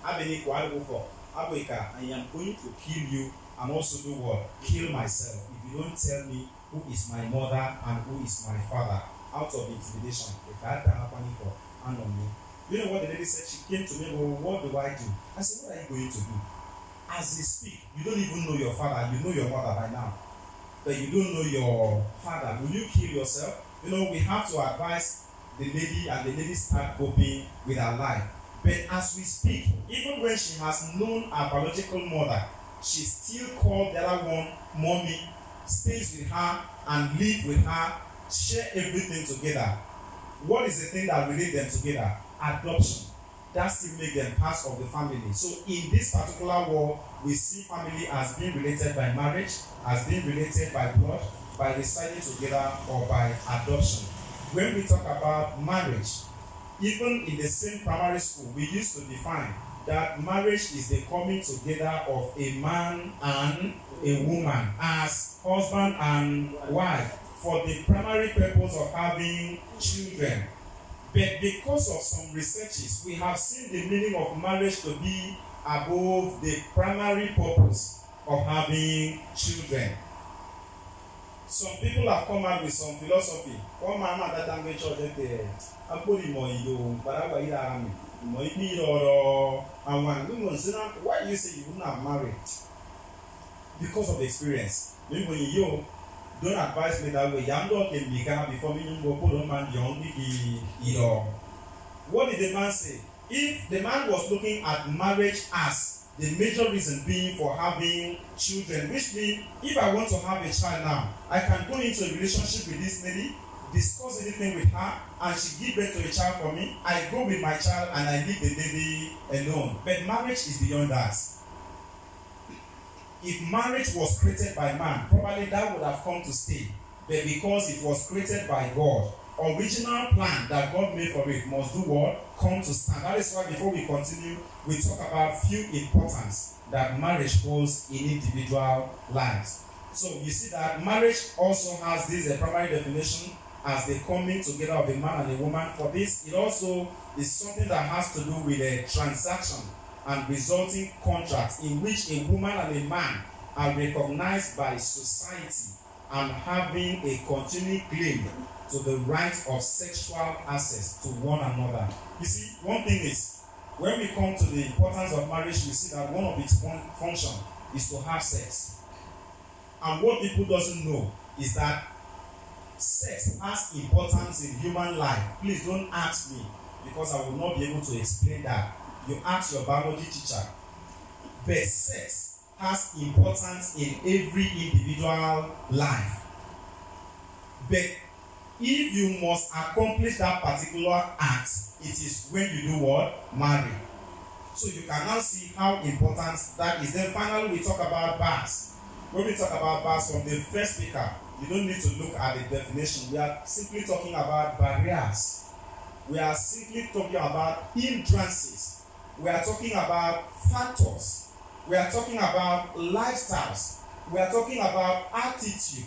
Abeniko, I go for Aboika. I am going to kill you and also do what? Kill myself. If you don't tell me who is my mother and who is my father, out of intimidation, the Akpanuko and on me. You know what the lady said? She came to me, well, what do I do? I said, what are you going to do? As they speak, you don't even know your father, you know your mother by now. But you don't know your father. Will you kill yourself? You know, we have to advise the lady, and the lady start coping with her life. But as we speak, even when she has known her biological mother, she still calls the other one mommy, stays with her and live with her, share everything together. What is the thing that relates them together? Adoption. That still makes them part of the family. So in this particular war, we see family as being related by marriage, as being related by blood, by residing together, or by adoption. When we talk about marriage, even in the same primary school, we used to define that marriage is the coming together of a man and a woman as husband and wife for the primary purpose of having children. But because of some researches, we have seen the meaning of marriage to be above the primary purpose of having children. Some people have come out with some philosophy. One man that I'm going to why do you say you would not marry? Because of the experience. Maybe when you don't advise me that way. Young dog can become before me go put on man young you know. What did the man say? If the man was looking at marriage as the major reason being for having children, which means if I want to have a child now, I can go into a relationship with this lady, discuss anything with her, and she give birth to a child for me. I go with my child and I leave the lady alone. But marriage is beyond that. If marriage was created by man, probably that would have come to stay. But because it was created by God, original plan that God made for it must do what? Come to stand. That is why before we continue, we talk about few importance that marriage holds in individual lives. So you see that marriage also has this primary definition as the coming together of a man and a woman. For this, it also is something that has to do with a transaction and resulting contract in which a woman and a man are recognized by society and having a continuing claim to the right of sexual access to one another. You see, one thing is, when we come to the importance of marriage, we see that one of its function is to have sex. And what people doesn't know is that sex has importance in human life. Please don't ask me, because I will not be able to explain that. You ask your biology teacher. But sex has importance in every individual life. But if you must accomplish that particular act, it is when you do what? Marry. So you can now see how important that is. Then finally we talk about bars. When we talk about bars from the first speaker, you don't need to look at the definition. We are simply talking about barriers. We are simply talking about hindrances. We are talking about factors. We are talking about lifestyles. We are talking about attitude.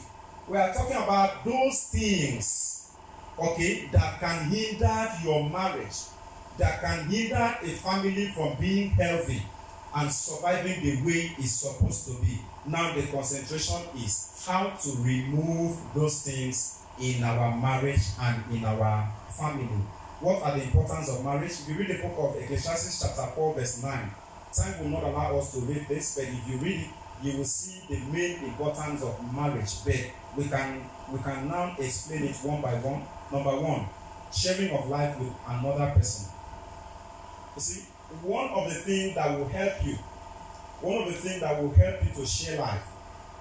We are talking about those things, okay, that can hinder your marriage, that can hinder a family from being healthy and surviving the way it's supposed to be. Now the concentration is how to remove those things in our marriage and in our family. What are the importance of marriage? If you read the book of Ecclesiastes chapter 4 verse 9, time will not allow us to read this, but if you read it, you will see the main importance of marriage. But we can now explain it one by one. Number one, sharing of life with another person. You see, one of the things that will help you to share life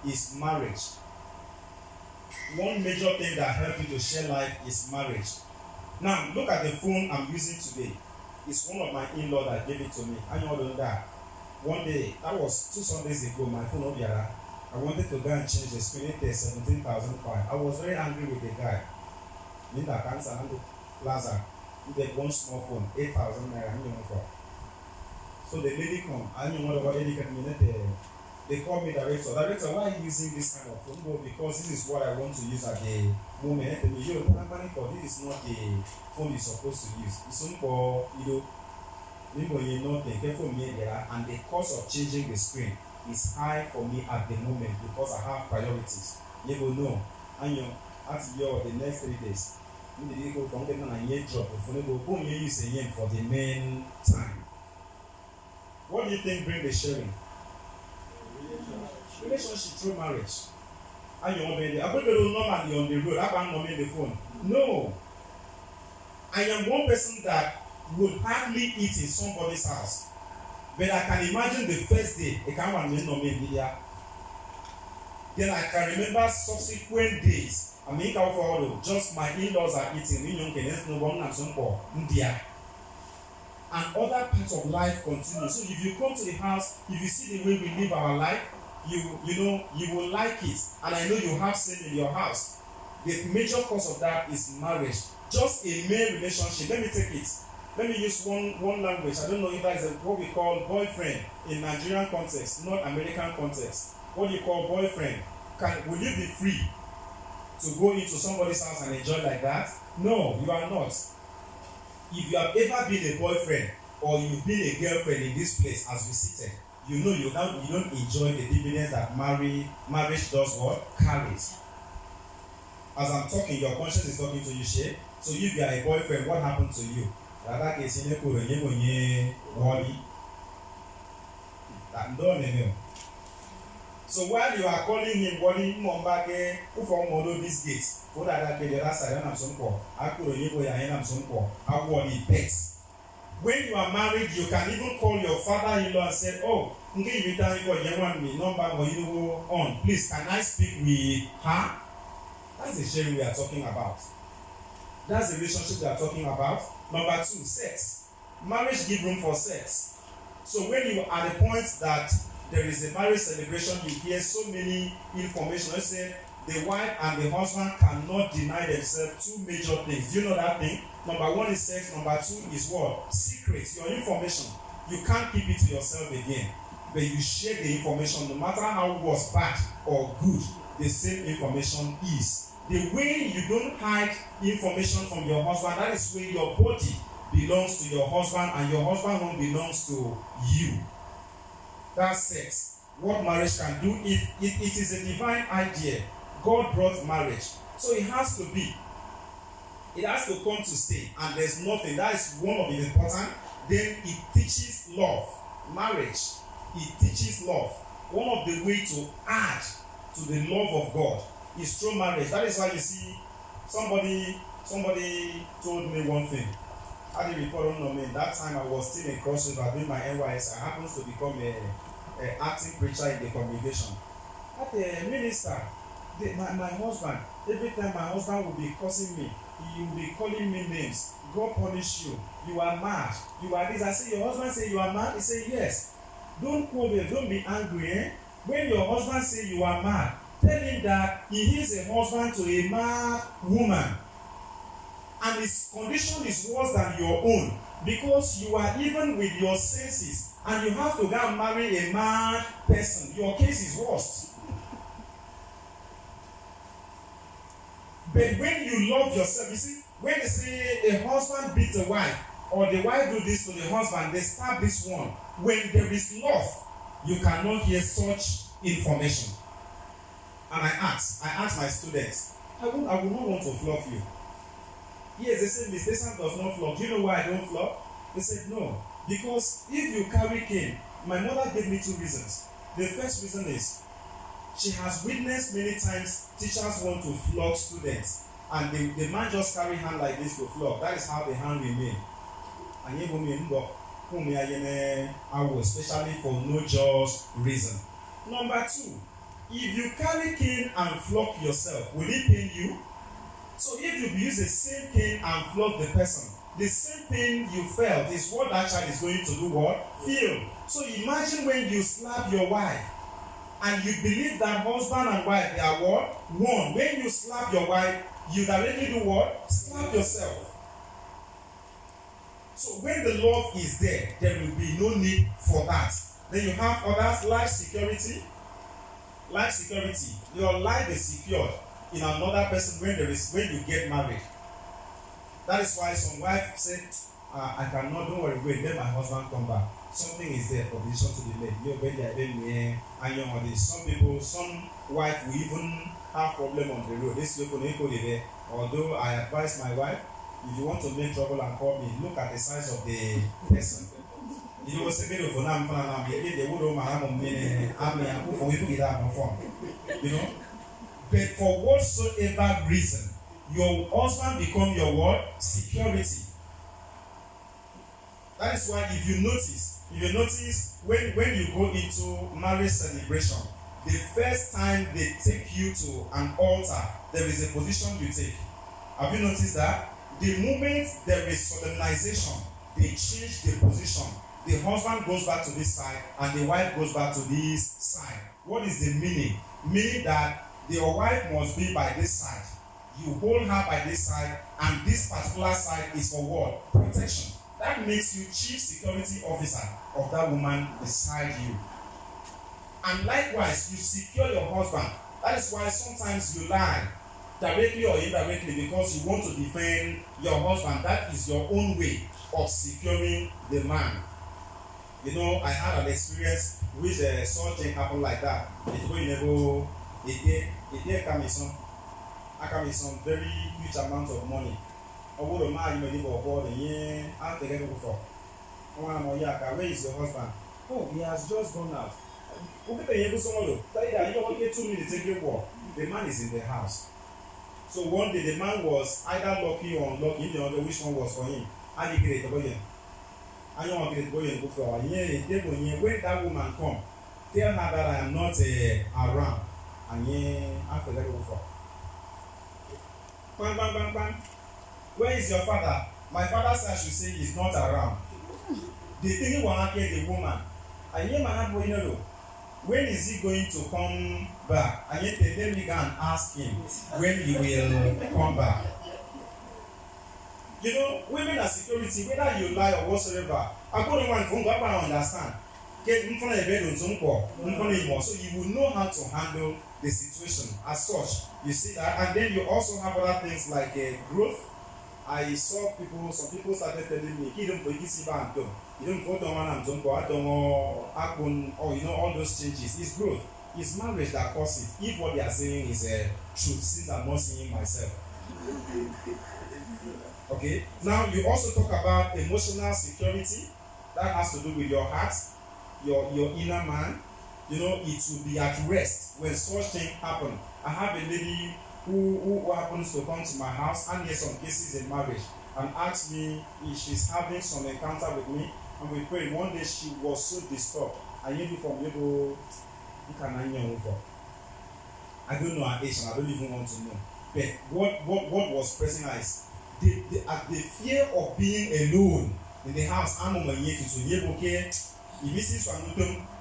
is marriage. One major thing that helps you to share life is marriage. Now, look at the phone I'm using today. It's one of my in-laws that gave it to me. I know that. One day, that was 2 Sundays ago, my phone Obiara. I wanted to go and change the screen. It is 17,005. I was very angry with the guy. Linda Cancer and Plaza. He had one small phone, 8,000 naira. So the lady come. I knew what they called me director. Director, why are you using this kind of phone? Well, because this is what I want to use at the moment. This is not the phone you're supposed to use. It's only for, and the cost of changing the screen is high for me at the moment because I have priorities. You will know. And at the next 3 days, you go from getting a year job. If you go use a for the main time. What do you think bring the sharing? Relationship through marriage. And you obey. I put the normally on the road. I can't normally the phone. No. I am one person that would hardly eat in somebody's house. But I can imagine the first day, I can't remember. Then I can remember subsequent days. I mean, just my in-laws are eating. And other parts of life continue. So if you come to the house, if you see the way we live our life, you will like it. And I know you have sin in your house. The major cause of that is marriage. Just a male relationship. Let me take it. Let me use one language. I don't know if that is what we call boyfriend in Nigerian context, not American context. What do you call boyfriend? Will you be free to go into somebody's house and enjoy like that? No, you are not. If you have ever been a boyfriend or you've been a girlfriend in this place as we seated, you don't enjoy the dividends that marriage does what? Carries. As I'm talking, your conscience is talking to you, Shay. So if you are a boyfriend, what happened to you? So while you are calling him, calling him on back, who for model this gate, for that the other side, and I'm some call. I could have some call. I want it pets. When you are married, you can even call your father-in-law and say, "Oh, please, can I speak with her?" That's the sharing we are talking about. That's the relationship we are talking about. Number 2, sex. Marriage gives room for sex. So when you are at the point that there is a marriage celebration, you hear so many information. Let's say the wife and the husband cannot deny themselves 2 major things. Do you know that thing? Number 1 is sex. Number 2 is what? Secrets. Your information. You can't keep it to yourself again. But you share the information, no matter how it was bad or good, the same information is. The way you don't hide information from your husband, that is where your body belongs to your husband and your husband won't belongs to you. That's sex. What marriage can do, it is a divine idea. God brought marriage. So it has to be. It has to come to stay. And there's nothing. That is one of the important. Then it teaches love. Marriage. It teaches love. One of the ways to add to the love of God is through marriage. That is why you see somebody told me one thing. I didn't recall that time I was still in Cross River doing my NYS. I happened to become a acting preacher in the congregation. At the minister, my husband, every time my husband will be cursing me, he will be calling me names. God punish you. You are mad. You are this. I say, your husband say you are mad? He say, yes. Don't quote me. Don't be angry. Eh? When your husband say you are mad, tell him that he is a husband to a mad woman. and his condition is worse than your own, because you are even with your senses and you have to go and marry a mad person, your case is worse. But when you love yourself, you see, when they say a husband beats a wife, or the wife do this to the husband, they stab this one. When there is love, you cannot hear such information. And I ask my students, I would not want to flog you. Yes, they say Mr. Sam does not flog. Do you know why I don't flog? They said no. Because if you carry cane, my mother gave me 2 reasons. The first reason is, she has witnessed many times teachers want to flog students, and the man just carry hand like this to flog. That is how the hand remain. And especially for no just reason. Number 2, if you carry cane and flog yourself, will it pain you? So if you use the same cane and flog the person, the same pain you felt is what that child is going to do what? Feel. So imagine when you slap your wife, and you believe that husband and wife, they are what? One. When you slap your wife, you directly do what? Slap yourself. So when the love is there, there will be no need for that. Then you have others, life security. Life security. Your life is secured in another person when you get married. That is why some wife said, I cannot, don't worry, wait, let my husband come back. Something is there for decision to be made. Some people, some wife will even have problem on the road. This there. Although I advise my wife, if you want to make trouble and call me, look at the size of the person. You know, but for whatsoever reason, your husband become your what? Security. That is why if you notice when you go into marriage celebration, the first time they take you to an altar, there is a position you take. Have you noticed that? The moment there is solemnization, they change the position. The husband goes back to this side and the wife goes back to this side. What is the meaning? Meaning that your wife must be by this side. You hold her by this side, and this particular side is for what? Protection. That makes you chief security officer of that woman beside you. And likewise, you secure your husband. That is why sometimes you lie, directly or indirectly, because you want to defend your husband. That is your own way of securing the man. You know, I had an experience which such thing happened like that. It come in some very huge amount of money. Where is your husband? Oh, he has just gone out. The man is in the house. So one day the man was either lucky or unlucky, you don't know which one was for him. And he get it. I don't want to go and go for when that woman come, tell her that I am not around. And after that go for. Bang, bang, bang, bang. Where is your father? My father said I should say he's not around. The thing will happen the woman. And you man have know. When is he going to come back? And yet then we can ask him when he will come back. You know, women are security, whether you lie or whatsoever. I go to one phone, go and understand. Get in front of the bed on some call, in front of him, so you will know how to handle the situation as such. You see that, and then you also have other things like growth. I saw some people started telling me, you don't vote on one and don't go, I don't know, or you know, all those changes. It's growth. It's marriage that causes it. If what they are saying is truth, since I'm not seeing myself. Okay, now you also talk about emotional security. That has to do with your heart, your inner man. You know, it will be at rest when such thing happen. I have a lady who happens to come to my house and hear some cases in marriage and ask me if she's having some encounter with me, and we prayed. One day she was so disturbed. I knew from you can I don't know her age and I don't even want to know. But what was pressing her is the fear of being alone in the house. I'm on my way to okay. If this is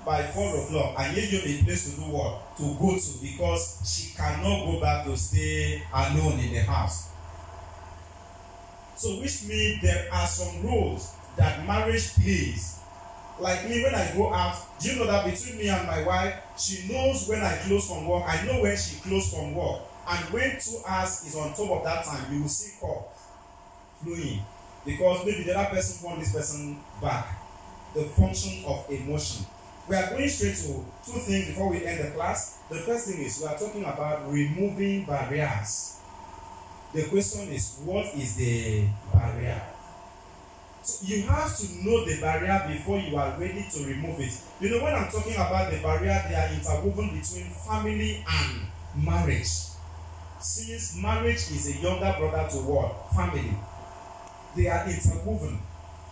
by 4 o'clock, I need you a place to do what? To go to, because she cannot go back to stay alone in the house. So which means there are some roles that marriage plays. Like me, when I go out, do you know that between me and my wife, she knows when I close from work, I know when she closed from work. And when 2 hours is on top of that time, you will see call flowing. Because maybe the other person wants this person back. The function of emotion. We are going straight to 2 things before we end the class. The first thing is we are talking about removing barriers. The question is, what is the barrier? So you have to know the barrier before you are ready to remove it. You know, when I'm talking about the barrier, they are interwoven between family and marriage. Since marriage is a younger brother to what? Family. They are interwoven.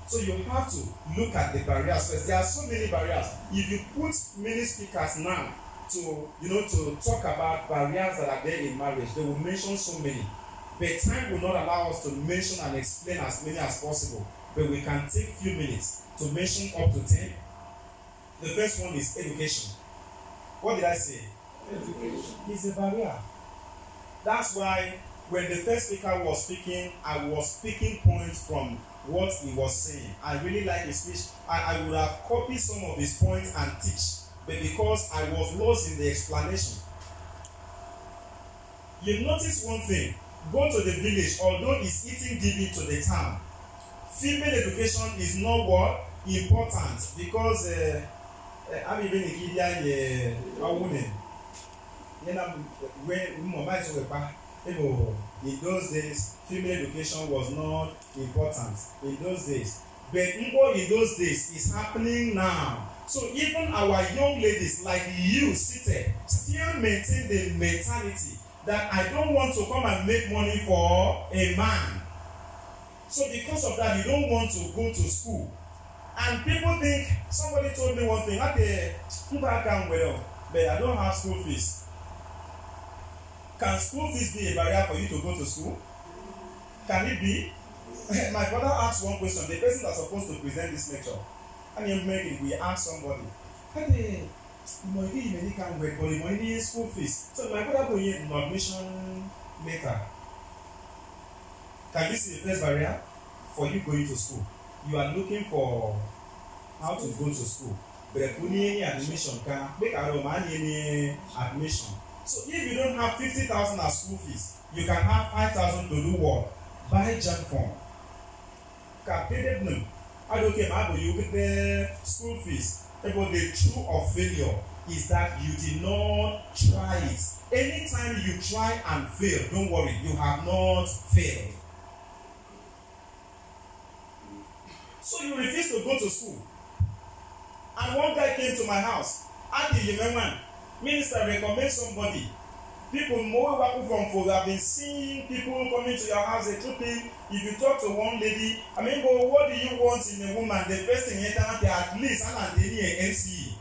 So you have to look at the barriers first. There are so many barriers. If you put many speakers now to talk about barriers that are there in marriage, they will mention so many. But time will not allow us to mention and explain as many as possible. But we can take a few minutes to mention up to 10. The first one is education. What did I say? Education is a barrier. That's why when the first speaker was speaking, I was picking points from what he was saying. I really like his speech. I would have copied some of his points and teach. But because I was lost in the explanation. You notice one thing. Go to the village, although it's eating deep into the town. Female education is not what? Important. Because I'm even a kid in those days, female education was not important. In those days. But in those days, it's happening now. So even our young ladies like you seated still maintain the mentality that I don't want to come and make money for a man. So because of that, you don't want to go to school. And people think, somebody told me one thing, okay, but I don't have school fees. Can school fees be a barrier for you to go to school? Can it be? My brother asked one question. The person that's supposed to present this lecture, we ask somebody, hey, you can wait for the money in school fees. So my brother going in admission later. Can this be the first barrier for you going to school? You are looking for how to go to school. But any admission can make a admission. So if you don't have 50,000 as school fees, you can have 5,000 to do what? Buy junk form. Can pay them. I don't care you get the school fees. But the truth of failure is that you did not try it. Anytime you try and fail, don't worry, you have not failed. So you refuse to go to school. And one guy came to my house. Minister recommend somebody. People more from folk have been seeing people coming to your house. They trooping. If you talk to one lady, but what do you want in a woman? The first thing you have at least an NCE.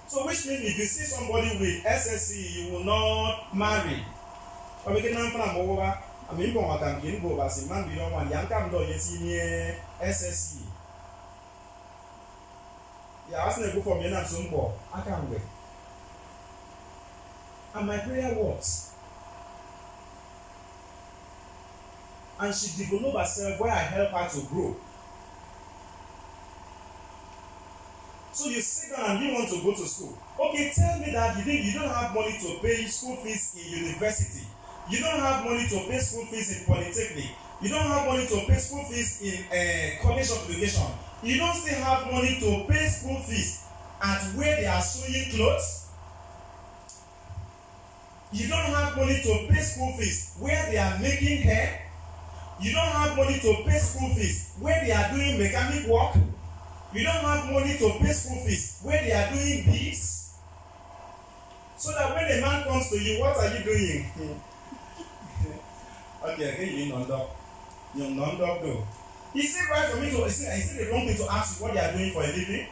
So which means if you see somebody with SSC, you will not marry. But we can over. Man be don't want young come do SSC. Yeah, I was going to go for me and some ball. I can't wait. And my prayer works. And she developed herself where I help her to grow. So you sit down and you want to go to school. Okay, tell me that you don't have money to pay school fees in university. You don't have money to pay school fees in polytechnic. You don't have money to pay school fees in college of education. You don't still have money to pay school fees at where they are sewing clothes. You don't have money to pay school fees where they are making hair. You don't have money to pay school fees where they are doing mechanic work. You don't have money to pay school fees where they are doing beads. So that when a man comes to you, what are you doing? Okay, you non though. Is it right for me to is it the wrong thing to ask you what they are doing for a living?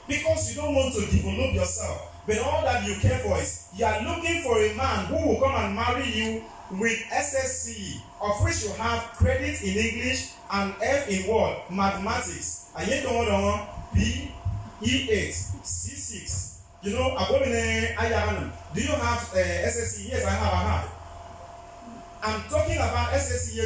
Because you don't want to develop yourself. But all that you care for is you are looking for a man who will come and marry you with SSC, of which you have credit in English and F in what? Mathematics. And you don't want B, E8, C6. You know, do you have SSC? Yes, I have. I'm talking about SSC.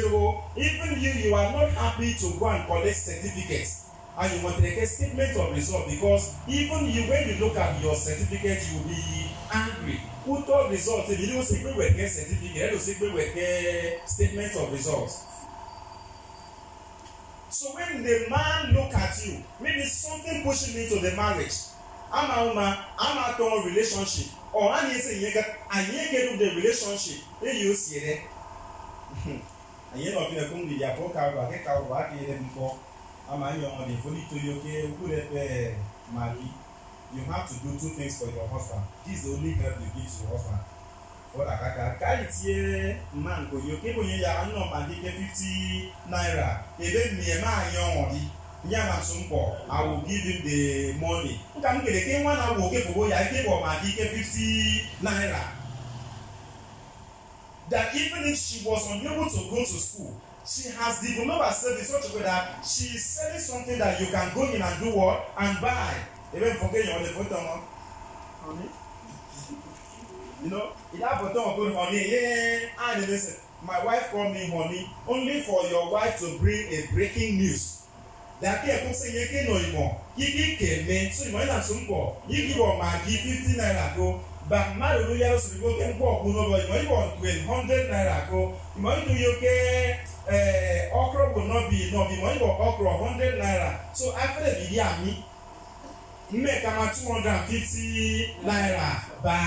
Even you are not happy to go and collect certificates. And you want to take a statement of result because even you, when you look at your certificate, you will be angry. Who told results? If you don't say we get certificate, you say we get statement of results. So when the man look at you, maybe something pushing me to the marriage. I'm a relationship, or I get the relationship. Then you see it. And you know, if you're going to be a poker, I get out of here before. I'm a young one. If you need to, you marry. You have to do two things for your husband. This is the only help you give to your husband. For like I man, you keep on your and get 50 naira. Even me, my young I will give him the money. Come get the one I will give for boy. I give or my 50 naira. That even if she was unable to go to school, she has developed herself in such a way that she is selling something that you can go in and do what and buy. Even forget you on the photo, honey. You know, it have photo of good honey. Yeah, and listen, my wife called me honey only for your wife to bring a breaking news. That can't say you can't know more. You can't make so you might have some more. You give or my give 50 naira go. But my royals will go and walk. You might want 100 naira go. You might do you okay. Okra will not be no be money for okra 100 naira. So after the video me make am 250 naira. Ba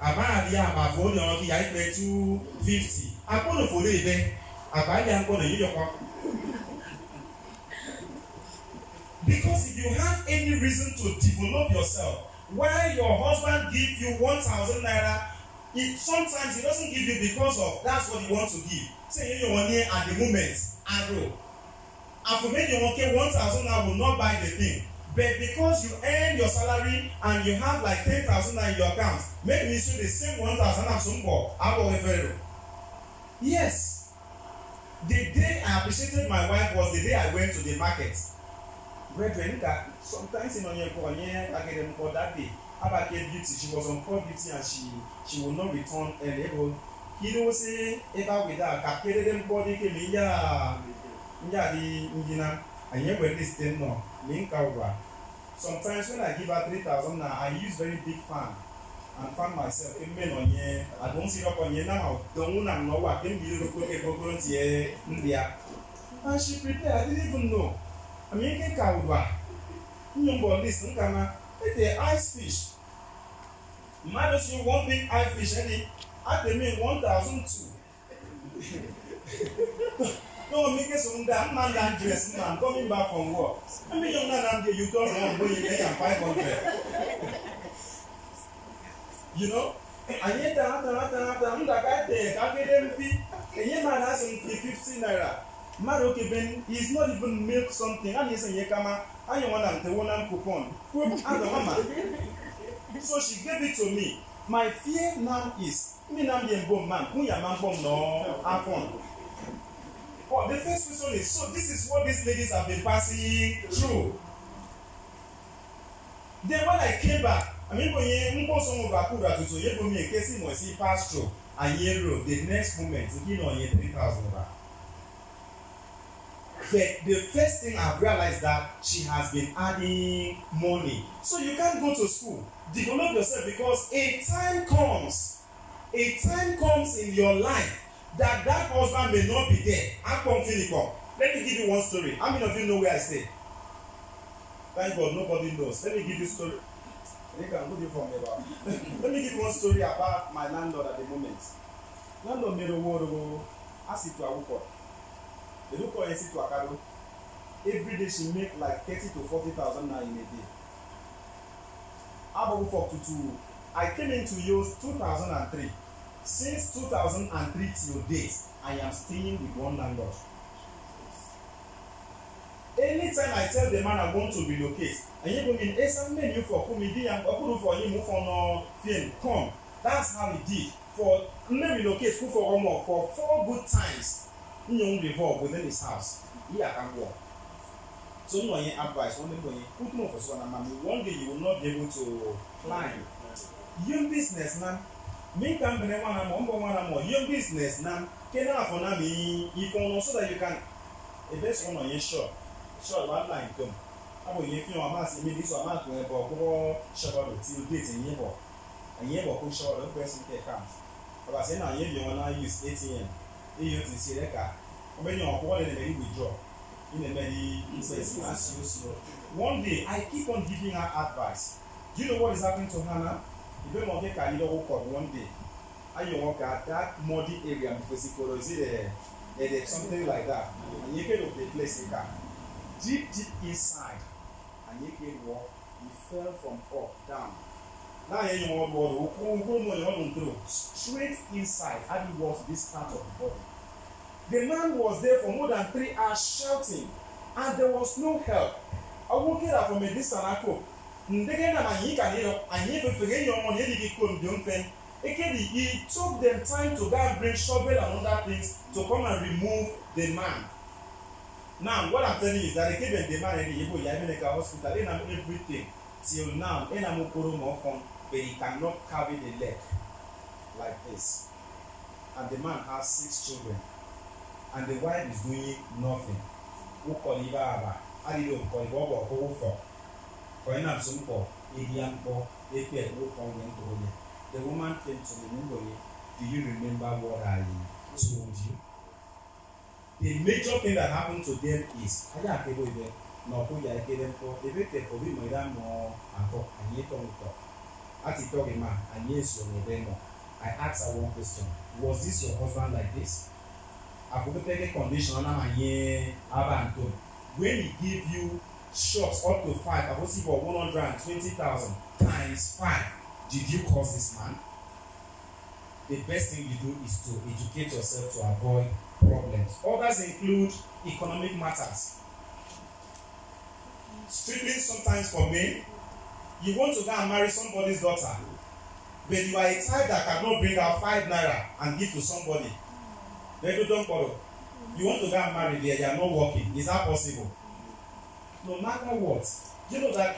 aba dia ma phone on ki I pay 250. Akpanuko for the event. Aba dia nko na you because if you have any reason to develop yourself, while your husband gives you 1,000 naira, sometimes he doesn't give you because of that's what he wants to give. Say you want here at the moment, arrow. After maybe you want 1,000 naira will not buy the thing, but because you earn your salary and you have like 10,000 naira in your account, make me sure the same 1,000 and some more. I will refer. Yes, the day I appreciated my wife was the day I went to the market. Brethren, that sometimes in Onye I get them for that day. About beauty, she was on poor beauty and she will not return early. You know, say ever with her, captured them body came in the Indina, and yet when this thing no, link over. Sometimes when I give her 3,000 now, I use very big fan and fan myself. I don't see up on you now. Don't know what I can be here. And she prepared, I didn't even know. I mean, I can't listen, the ice fish. Might as well one big ice fish, and at the mean 1,002. No, make us on that man that dress man coming back from work. I mean, you're not you don't know when you pay 500. You know? And yet, I'm the guy there, I get them fee, and yet man has 50 naira. Maroke Ben is not even milk something. And he's a Yakama, and you want the one coupon. So she gave it to me. My fear now is, me now be a bomb man, who ya man bomb no iPhone. Oh, the first question is, so this is what these ladies have been passing through. Then when I came back, I mean, when you go somewhere to you go me a case in was he passed through a year road. The next moment, you know, 3,000 back. But the first thing I've realized that she has been adding money. So you can't go to school, develop yourself because a time comes in your life that husband may not be there. Let me give you one story. How many of you know where I stay? Thank God, nobody knows. Let me give you a story. Let me give you one story about my landlord at the moment. Landlord made a word ask it to Awuko. The local NC to Akado, every day she make like 30 to 40,000 naira in a day. I came into use 2003. Since 2003 till date, I am staying with one landlord. Anytime I tell the man I want to relocate, and you mean Essien menu for comedy and for him move on film, come. That's how he did. For relocate for 4 good times. He only revolve within his house. He can walk. So no advice, one day you will not be able to climb. Young businessman, Me can be one more your business now. Can I for now if on so that you can a best one on your shop. Sure, one line come. I will if you are mass this or not going to shop till date in year. And year will push out the person accounts. But I say now you want to use ATM. You use the see that car. When you are wallet and withdraw in the many instances. One day I keep on giving her advice. Do you know what is happening to Hannah? You don't want to carry the whole code one day. And you walk at that muddy area because is it something like that. And you can the place in car. Deep inside. And you can walk, you fell from up down. Now you want to straight inside and it was this part of the body. The man was there for more than 3 hours shouting, and there was no help. I woke up from a distance. I could. It took them time to go and bring shovel and other things to come and remove the man. Now, what I'm telling you is that they gave them the man in the hospital, they have everything till now. But he cannot carry the leg like this. And the man has 6 children. And the wife is doing nothing. Who call it Baba? I don't call it Baba or for. For an absent Idiampo, they paid no comment to me. The woman came to me, do you remember what I told you? The major thing that happened to them is I have to go there. No, who I gave them for the victim for me, Madame or and yet on top. At the talking man, and yes, you're more. I asked her one question. Was this your husband like this? I forgot the condition and when he give you shops up to 5, I was see for 120,000 times 5. Did you cause this man? The best thing you do is to educate yourself to avoid problems. Others include economic matters. Strictly sometimes for men, you want to go and marry somebody's daughter, but you are a type that cannot bring out 5 naira and give to somebody. They don't follow. You want to go and marry there, you are not working. Is that possible? No matter what, you know that